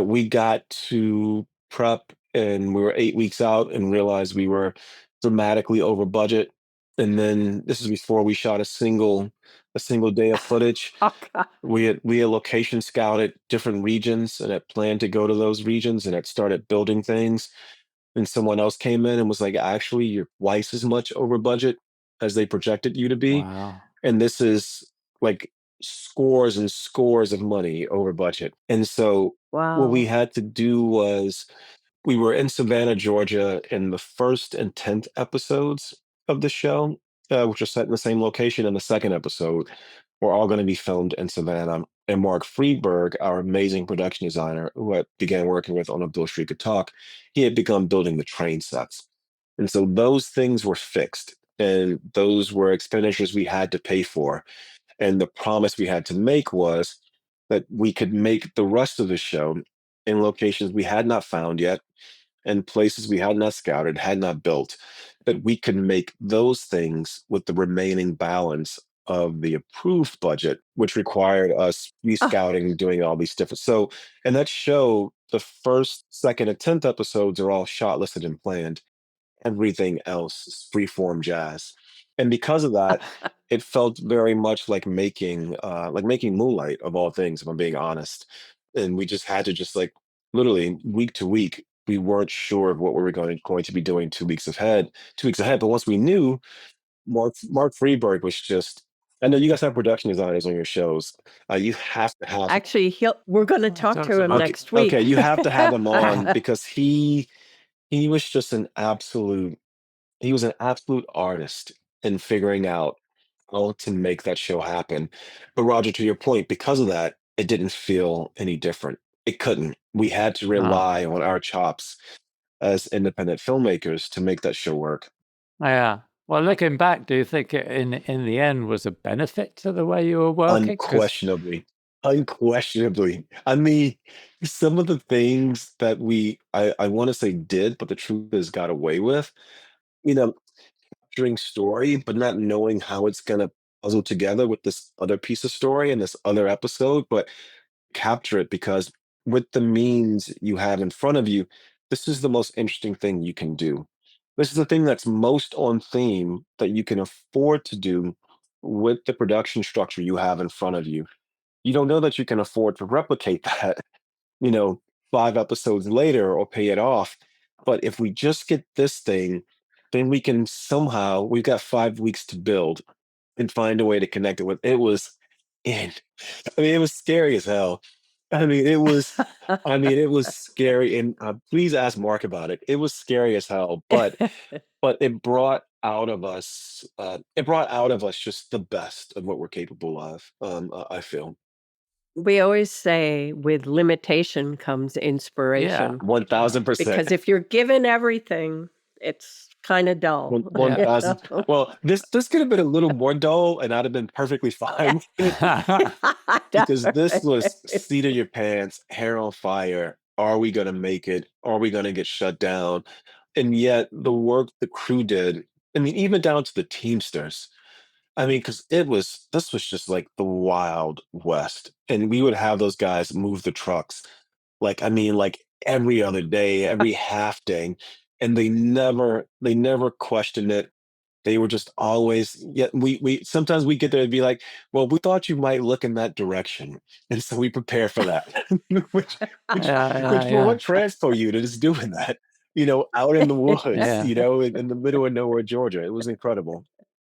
we got to prep and we were 8 weeks out and realized we were dramatically over budget. And then this is before we shot a single day of footage. Oh, God. We had location scouted different regions and had planned to go to those regions and had started building things. And someone else came in and was like, actually, you're twice as much over budget as they projected you to be. Wow. And this is like scores and scores of money over budget. And so what we Wow. had to do was we were in Savannah, Georgia in the first and 10th episodes of the show, which are set in the same location. And the second episode were all going to be filmed in Savannah. And Mark Friedberg, our amazing production designer, who I began working with on A Bill Street Could Talk, he had begun building the train sets. And so those things were fixed, and those were expenditures we had to pay for. And the promise we had to make was that we could make the rest of the show in locations we had not found yet and places we had not scouted, had not built, that we could make those things with the remaining balance of the approved budget, which required us Oh, rescouting, doing all these different. So, and that show, the first, second, and 10th episodes are all shot, listed, and planned. Everything else is freeform jazz. And because of that, it felt very much like making Moonlight of all things, if I'm being honest. And we just had to just like literally week to week, we weren't sure of what we were going to be doing 2 weeks ahead. But once we knew, Mark Freeberg was just. I know you guys have production designers on your shows. You have to have. actually, we're going to talk Sounds to him amazing. next Okay, week. you have to have him on because he was just he was an absolute artist in figuring out how to make that show happen. But Roger, to your point, because of that, it didn't feel any different. It couldn't. We had to Oh, rely on our chops as independent filmmakers to make that show work. yeah. Well, looking back, do you think it in the end was a benefit to the way you were working? Because Unquestionably. Unquestionably. I mean, some of the things that I want to say did, but the truth is got away with, you know, capturing story, but not knowing how it's gonna puzzle together with this other piece of story and this other episode, but capture it because with the means you have in front of you, this is the most interesting thing you can do. This is the thing that's most on theme that you can afford to do with the production structure you have in front of you. You don't know that you can afford to replicate that, you know, 5 episodes later or pay it off. But if we just get this thing, then we can somehow, we've got 5 weeks to build and find a way to connect it with. It was in, I mean, it was scary as hell. I mean, it was scary. And please ask Mark about it. It was scary as hell, but it brought out of us just the best of what we're capable of. I feel We always say with limitation comes yeah, inspiration. 1000%. Because if you're given everything, it's kind of dull. One yeah. thousand. Well, this could have been a little more dull, and I'd have been perfectly fine because this was seat of your pants, hair on fire. Are we gonna make it? Are we gonna get shut down? And yet, the work the crew did, I mean, even down to the Teamsters. I mean, because this was just like the Wild West, and we would have those guys move the trucks, like I mean, like every other day, every half day, and they never questioned it. They were just always, yeah. We sometimes we get there and be like, well, we thought you might look in that direction, and so we prepare for that. which which which for Yeah. what transfer unit is doing that? Out in the woods, Yeah. in the middle of nowhere, Georgia. It was incredible.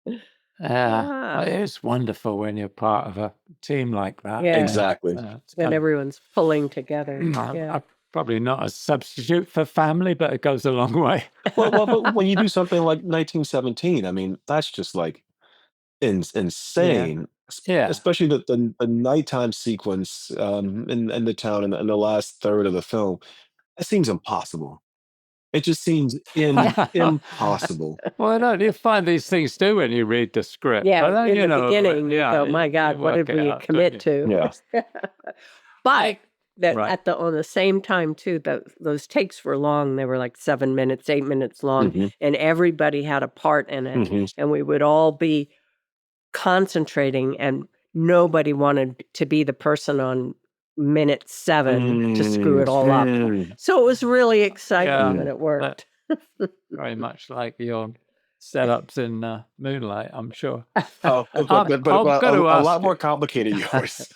Yeah. Well, Ah, it's wonderful when you're part of a team like that. yeah, Exactly. It's when kind of, everyone's pulling together. I'm, Yeah. I'm probably not a substitute for family, but it goes a long way. But when you do something like 1917, I mean, that's just like Yeah. insane, Yeah. especially the nighttime sequence in the town in the last third of the film. It seems impossible. It just seems impossible. Well, no, you find these things too when you read the script, Yeah, but then in the beginning, you yeah, go, "My you God, what work did it we out, don't commit you? to?" Yeah. But I that right. on the same time too, those takes were long. They were like 7 minutes, 8 minutes long, Hmm. and everybody had a part in it, Hmm. and we would all be concentrating, and nobody wanted to be the person on minute 7 to screw it all up. So it was really exciting Yeah, when it that worked. very much like your setups in Moonlight, I'm sure. Oh, I'm but going to a lot ask you. more complicated, yours.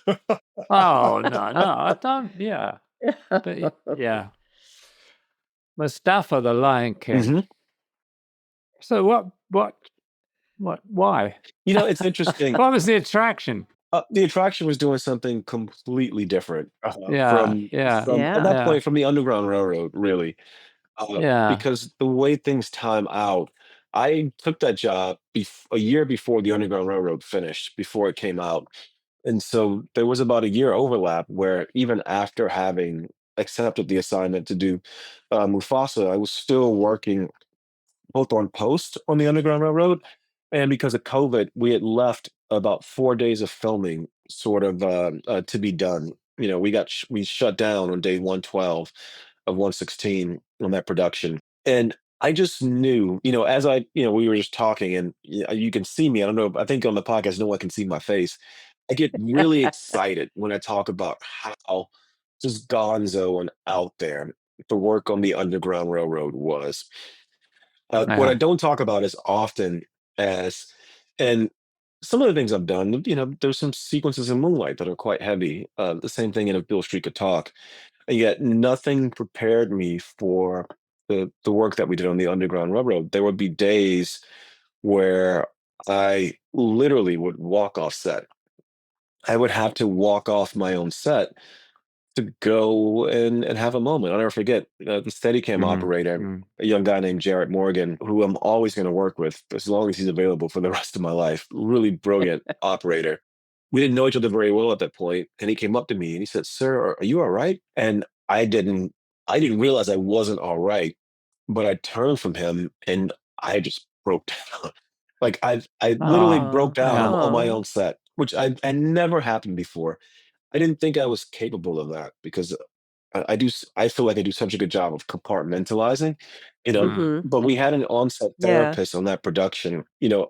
Oh no, I don't. Yeah, but yeah, Mustafa the Lion King. Hmm. So what? Why? It's interesting. What was the attraction? The attraction was doing something completely different Yeah, from yeah, from at Yeah. that yeah, point from the Underground Railroad, really, yeah. because the way things time out, I took that job a year before the Underground Railroad finished, before it came out, And so there was about a year overlap where even after having accepted the assignment to do Mufasa, I was still working both on post on the Underground Railroad, and because of COVID, we had left about 4 days of filming, sort of to be done. We shut down on day 112 of 116 on that production, and I just knew, as we were just talking, and you can see me. I don't know. I think on the podcast, no one can see my face. I get really excited when I talk about how just gonzo and out there the work on the Underground Railroad was. What I Yeah. don't talk about as often as, and some of the things I've done, there's some sequences in Moonlight that are quite heavy. The same thing in A Bill Street Could Talk. And yet nothing prepared me for the work that we did on the Underground Railroad. There would be days where I literally would walk off set. I would have to walk off my own set to go and have a moment. I'll never forget the Steadicam Mm, operator, mm. a young guy named Jarrett Morgan, who I'm always going to work with as long as he's available for the rest of my life. Really brilliant operator. We didn't know each other very well at that point, and he came up to me and he said, "Sir, are you all right?" And I didn't realize I wasn't all right, but I turned from him and I just broke down. Like I literally broke Oh, down Yeah. on my oh, own set, which I never happened before. I didn't think I was capable of that because I feel like I do such a good job of compartmentalizing, Mm. mm-hmm. but we had an on-set Yeah, therapist on that production.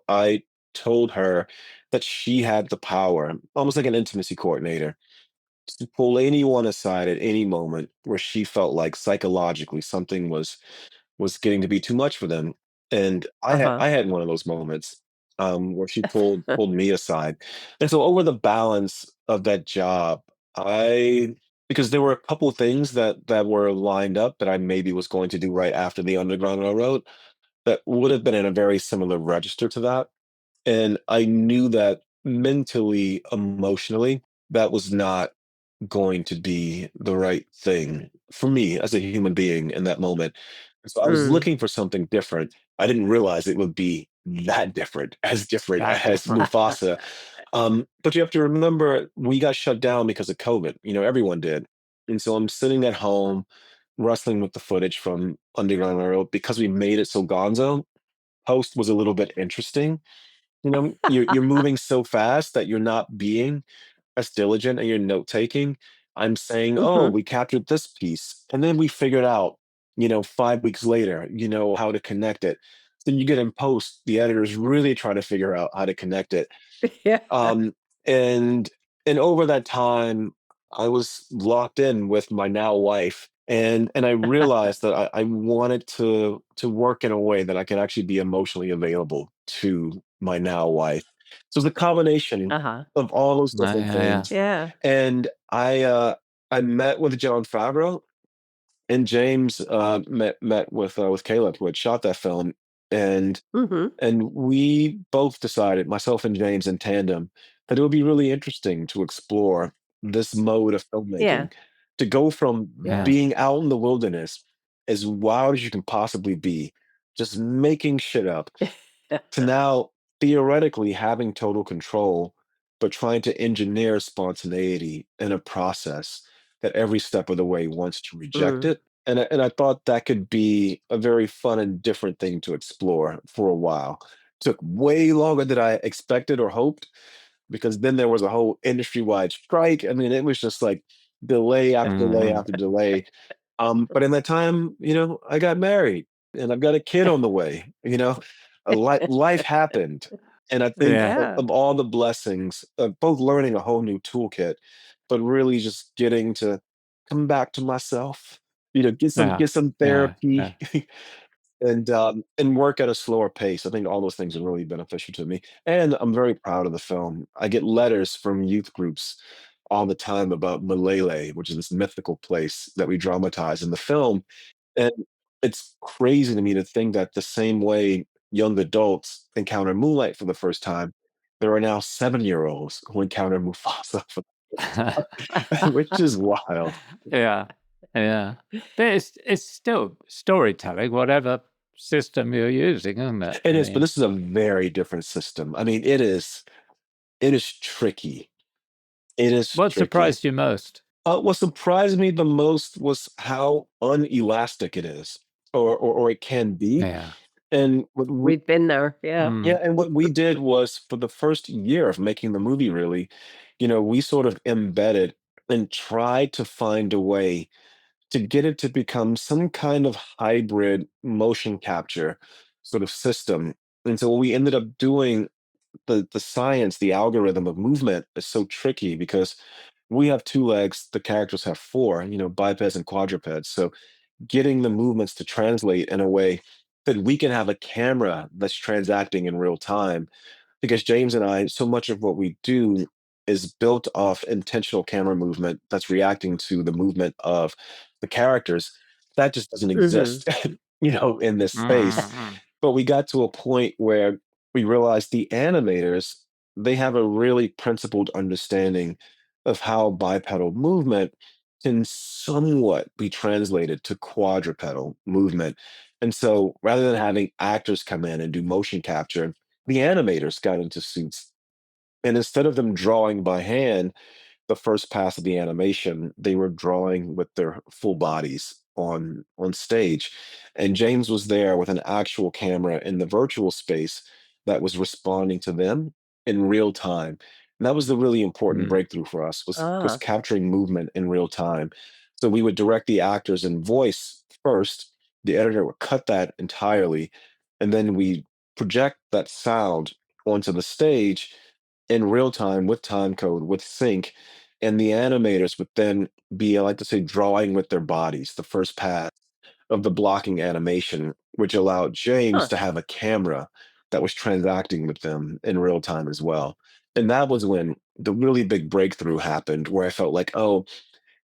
I told her that she had the power, almost like an intimacy coordinator, to pull anyone aside at any moment where she felt like psychologically something was getting to be too much for them. And I had uh-huh, I had one of those moments where she pulled me aside. And so over the balance of that job, I because there were a couple of things that were lined up that I maybe was going to do right after the Underground Railroad that would have been in a very similar register to that. And I knew that mentally, emotionally, that was not going to be the right thing for me as a human being in that moment. So I was mm. looking for something different. I didn't realize it would be that different That as different. Mufasa. But you have to remember, we got shut down because of COVID. Everyone did. And so I'm sitting at home wrestling with the footage from Underground Railroad because we made it so gonzo. Post was a little bit interesting. You're moving so fast that you're not being as diligent in your note taking. I'm saying, oh, Mm-hmm. we captured this piece. And then we figured out, 5 weeks later, how to connect it. Then you get in post, the editors really try to figure out how to connect it. Yeah. Um, and and over that time, I was locked in with my now wife. And I realized that I wanted to work in a way that I could actually be emotionally available to my now wife. So it's a combination Uh-huh. of all those Yeah, different yeah, yeah. things. Yeah. And I met with John Favreau, and James met with Caleb, who had shot that film, and Mm-hmm. and we both decided, myself and James in tandem, that it would be really interesting to explore this mode of Yeah. filmmaking, to go from Yeah. Yeah. being out in the wilderness, as wild as you can possibly be, just making shit up, to now theoretically having total control, but trying to engineer spontaneity in a process that every step of the way wants to reject Mm. it. And I thought that could be a very fun and different thing to explore for a while. Took way longer than I expected or hoped, because then there was a whole industry-wide strike. I mean, it was just like delay after delay Mm. after delay. But in that time, I got married and I've got a kid on the way. Life happened. And I think Yeah. of, Yeah. of all the blessings of both learning a whole new toolkit, but really just getting to come back to myself, get some Yeah. get some Yeah. Yeah. therapy, and work at a slower pace. I think all those things are really beneficial to me, and I'm very proud of the film. I get letters from youth groups all the time about Malele, which is this mythical place that we dramatize in the film, and it's crazy to me to think that the same way young adults encounter Moonlight for the first time, there are now 7-year-olds who encounter Mufasa for which is wild. Yeah. Yeah. But it's still storytelling, whatever system you're using, isn't it? It I is, but mean, this is a very different system. I mean, it is tricky. It is What tricky. surprised you most? What surprised me the most was how unelastic it is, or it can be. Yeah. And We've been there. Yeah. yeah, Mm. and what we did was for the first year of making the movie, really, we sort of embedded and tried to find a way to get it to become some kind of hybrid motion capture sort of system. And so what we ended up doing, the science, the algorithm of movement is so tricky because we have two legs, the characters have four, bipeds and quadrupeds. So getting the movements to translate in a way that we can have a camera that's transacting in real time, because James and I, so much of what we do is built off intentional camera movement that's reacting to the movement of the characters. That just doesn't Hmm. exist, in this space. Mm. But we got to a point where we realized the animators, they have a really principled understanding of how bipedal movement can somewhat be translated to quadrupedal movement. And so rather than having actors come in and do motion capture, the animators got into suits. And instead of them drawing by hand the first pass of the animation, they were drawing with their full bodies on stage. And James was there with an actual camera in the virtual space that was responding to them in real time. And that was the really important Mm. breakthrough for us, was Ah. capturing movement in real time. So we would direct the actors in voice first. The editor would cut that entirely, and then we project that sound onto the stage in real time with time code, with sync, and the animators would then be, I like to say, drawing with their bodies, the first pass of the blocking animation, which allowed James Huh. to have a camera that was transacting with them in real time as well. And that was when the really big breakthrough happened, where I felt like, oh,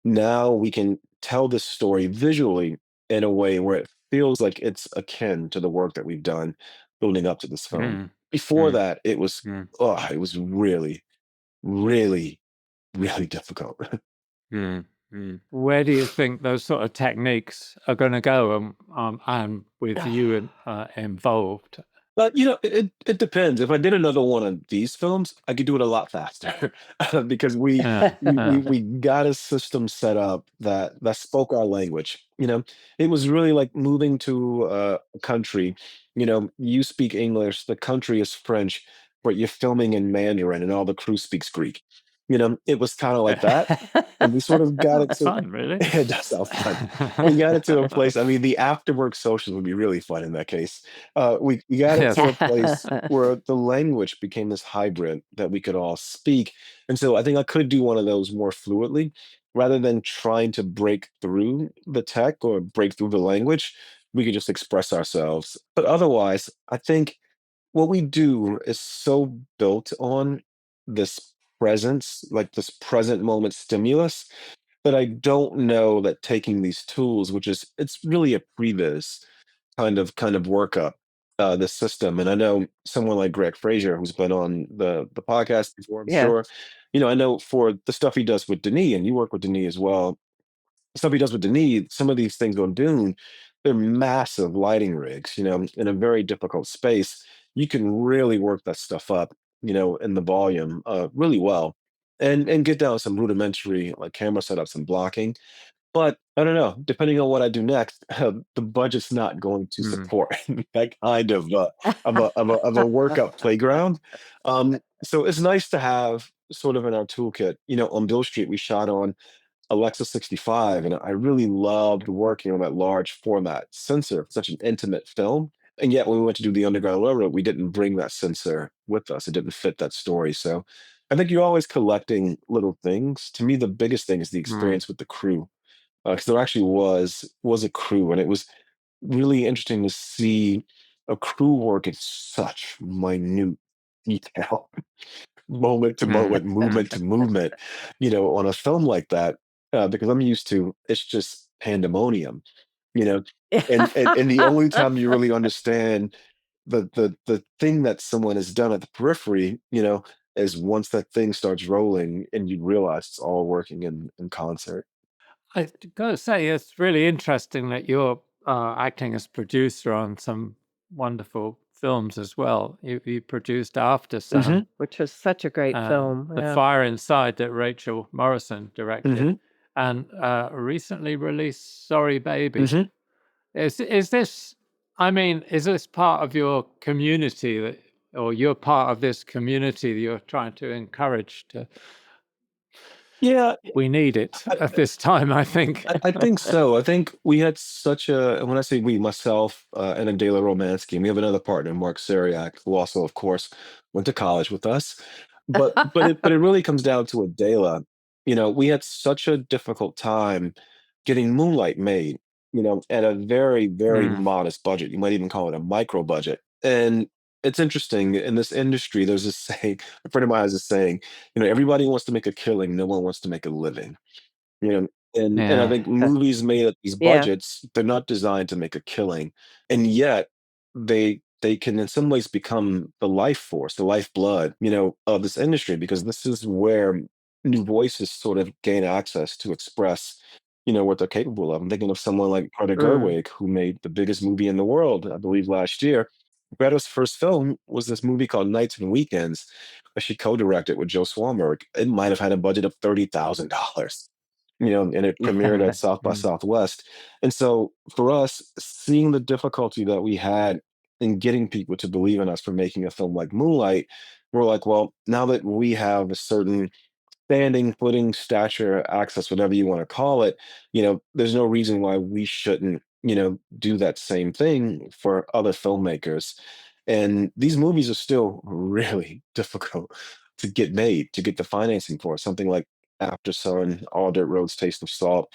now we can tell this story visually in a way where it feels like it's akin to the work that we've done building up to this film. Mm. Before Mm. that, Mm. it was really, really, really difficult. Mm. Mm. Where do you think those sort of techniques are going to go, and with you involved? But it depends. If I did another one of these films, I could do it a lot faster because we Yeah. we we Yeah. we got a system set up that spoke our language. It was really like moving to a country. You speak English, the country is French, but you're filming in Mandarin, and all the crew speaks Greek. It was kind of like that, and we sort of got it Sounds to. fun, really. It does sound fun. We got it to a place. I mean, the after work socials would be really fun in that case. We got it to Yes. a place where the language became this hybrid that we could all speak. And so I think I could do one of those more fluidly rather than trying to break through the tech or break through the language. We could just express ourselves. But otherwise, I think what we do is so built on this presence, like this present moment stimulus, that I don't know that taking these tools, which is it's really a previs kind of workup, the system. And I know someone like Greg Frazier, who's been on the podcast before, I'm Yeah. sure. I know for the stuff he does with Denis, and you work with Denis as well, stuff he does with Denis, some of these things on Dune, they're massive lighting rigs, in a very difficult space. You can really work that stuff up, in the volume really well. And get down some rudimentary like camera setups and blocking. But I don't know, depending on what I do next, the budget's not going to Mm. support that kind of a workout playground. So it's nice to have sort of in our toolkit. On Bill Street, we shot on Alexa 65, and I really loved working on that large format sensor for such an intimate film. And yet, when we went to do the Underground Railroad, we didn't bring that sensor with us. It didn't fit that story. So I think you're always collecting little things. To me, the biggest thing is the Mm. experience with the crew, because there actually was a crew, and it was really interesting to see a crew work in such minute detail, moment to Mm. moment, movement to movement, on a film like that, because I'm used to it's just pandemonium, you know, and the only time you really understand the thing that someone has done at the periphery, is once that thing starts rolling and you realize it's all working in concert. I gotta say, it's really interesting that you're acting as producer on some wonderful films as well. You produced After Sun, which was such a great film. The Yeah. Fire Inside that Rachel Morrison directed, and recently released Sorry Baby. Is this? I mean, is this part of your community that, or you're part of this community that you're trying to encourage to? Yeah, We need it at this time, I think. I think so. I think we had such a, and when I say we, myself and Adele Romanski, and we have another partner, Mark Ceryak, who also, of course, went to college with us. But it really comes down to Adele. We had such a difficult time getting Moonlight made, at a very, very modest budget. You might even call it a micro budget. And it's interesting in this industry, there's this saying, a friend of mine has this saying, everybody wants to make a killing, no one wants to make a living. You know, and I think movies made at these Yeah. budgets, they're not designed to make a killing, and yet they can in some ways become the life force, the lifeblood, of this industry, because this is where new voices sort of gain access to express, what they're capable of. I'm thinking of someone like Greta Gerwig, who made the biggest movie in the world, I believe, last year. Greta's first film was this movie called Nights and Weekends, that she co-directed with Joe Swanberg. It might have had a budget of $30,000. And it premiered at South by Southwest. And so for us, seeing the difficulty that we had in getting people to believe in us for making a film like Moonlight, we're like, well, now that we have a certain standing, footing, stature, access, whatever you want to call it, there's no reason why we shouldn't, do that same thing for other filmmakers. And these movies are still really difficult to get made, to get the financing for. Something like After Sun, All Dirt Roads, Taste of Salt,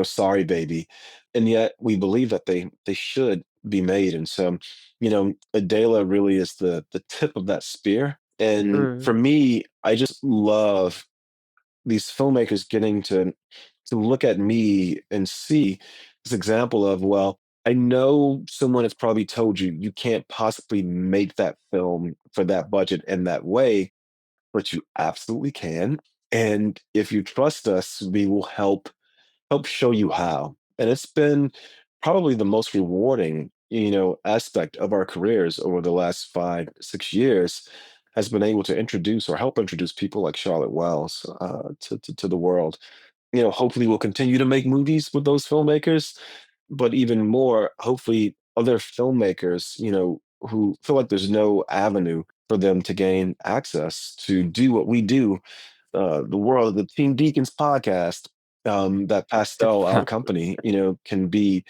Sorry Baby. And yet we believe that they should be made. And so, Adele really is the tip of that spear. And for me, I just love these filmmakers getting to look at me and see this example of, well, I know someone has probably told you you can't possibly make that film for that budget in that way, but you absolutely can. And if you trust us, we will help show you how. And it's been probably the most rewarding, aspect of our careers over the last 5, 6 years, has been able to introduce or help introduce people like Charlotte Wells to the world. Hopefully we'll continue to make movies with those filmmakers, but even more, hopefully other filmmakers, who feel like there's no avenue for them to gain access to do what we do, the world of the Team Deakins podcast, that Pastel, our company, can be,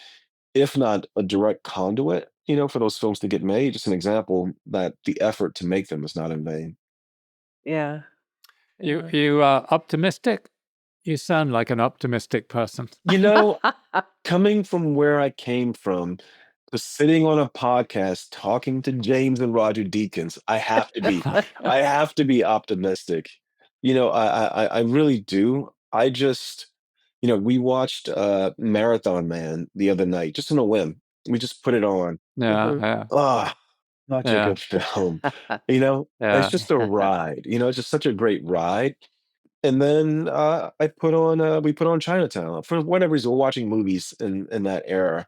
if not a direct conduit, for those films to get made, just an example that the effort to make them is not in vain. Yeah. You are optimistic? You sound like an optimistic person. Coming from where I came from, to sitting on a podcast talking to James and Roger Deakins, I have to be optimistic. I really do. I just, we watched Marathon Man the other night, just on a whim. We just put it on. Yeah. Ah, such a good film. It's just a ride. It's just such a great ride. And then we put on Chinatown for whatever reason. We're watching movies in that era,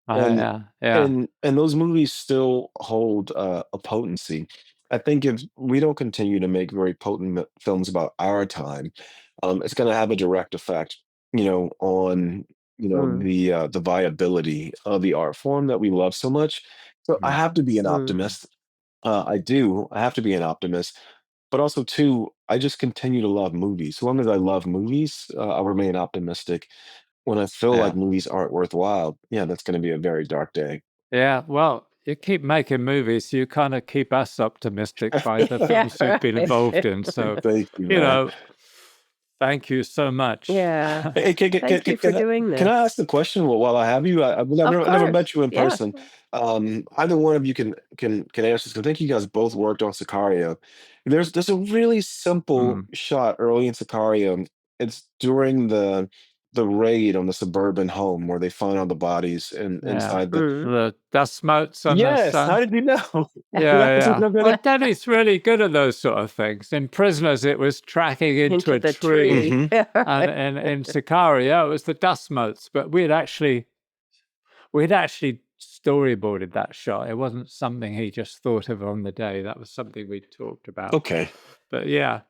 and and those movies still hold a potency. I think if we don't continue to make very potent films about our time, it's going to have a direct effect, on the viability of the art form that we love so much. So I have to be an optimist. I do. I have to be an optimist. But also, too, I just continue to love movies. So long as I love movies, I'll remain optimistic. When I feel like movies aren't worthwhile, yeah, that's going to be a very dark day. Yeah, well, you keep making movies, you kind of keep us optimistic by the films you've been involved in. So, Thank you, man. Thank you so much. Yeah. Hey, Thank you for doing this. can I ask the question while I have you? I've never met you in Yeah. person. Either one of you can answer this. I think you guys both worked on Sicario. There's a really simple shot early in Sicario. It's during the raid on the suburban home where they find all the bodies inside the dust motes on the Yes, sun. how did you know? Well, Danny's really good at those sort of things. In Prisoners, it was tracking into a tree. And in Sicario, it was the dust motes. But we'd actually storyboarded that shot. It wasn't something he just thought of on the day. That was something we talked about. Okay. But yeah,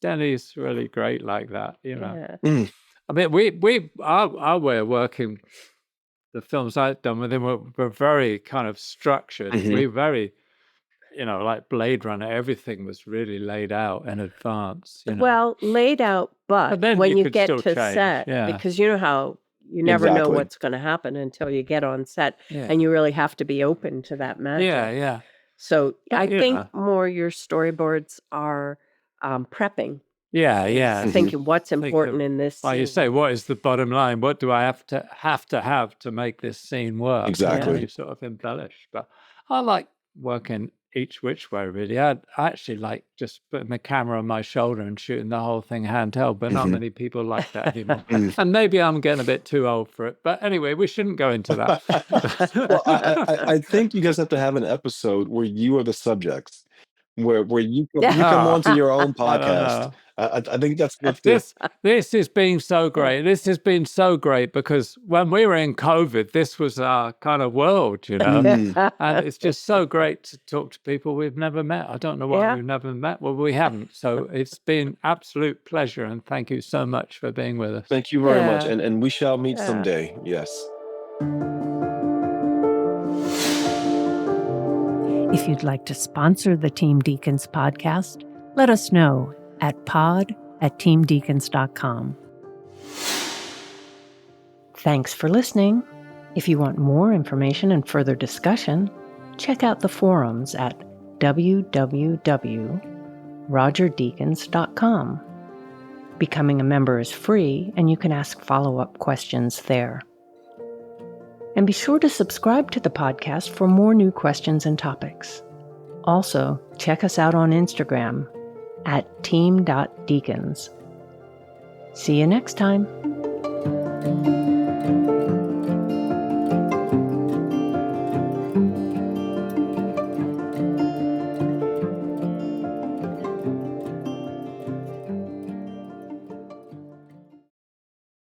Denny's really great like that, you know. Yeah. I mean, our way of working, the films I've done with him were very kind of structured. We very, you know, like Blade Runner, everything was really laid out in advance. You know? Well, laid out, but then when you could get still to change, set, yeah. because you know how you never know Exactly. what's going to happen until you get on set, Yeah. and you really have to be open to that magic. Yeah. So But, I you think know. more your storyboards are prepping, Yeah. thinking what's Think of- important in this Like you scene. say, what is the bottom line? What do I have to make this scene work? Exactly. And you sort of embellish. But I like working each which way, really. I actually like just putting the camera on my shoulder and shooting the whole thing handheld, but not many people like that anymore. And maybe I'm getting a bit too old for it. But anyway, we shouldn't go into that. Well, I think you guys have to have an episode where you are the subjects, where you come onto your own I don't podcast. know. I think that's what the This has been so great. This has been so great because when we were in COVID, this was our kind of world, you know. And it's just so great to talk to people we've never met. I don't know why we've never met. Well, we haven't. So it's been absolute pleasure, and thank you so much for being with us. Thank you very much, Yeah. and we shall meet someday. Yes. If you'd like to sponsor the Team Deakins podcast, let us know at pod@teamdeakins.com. Thanks for listening. If you want more information and further discussion, check out the forums at www.rogerdeakins.com. Becoming a member is free, and you can ask follow-up questions there. And be sure to subscribe to the podcast for more new questions and topics. Also, check us out on Instagram at team.deakins. See you next time.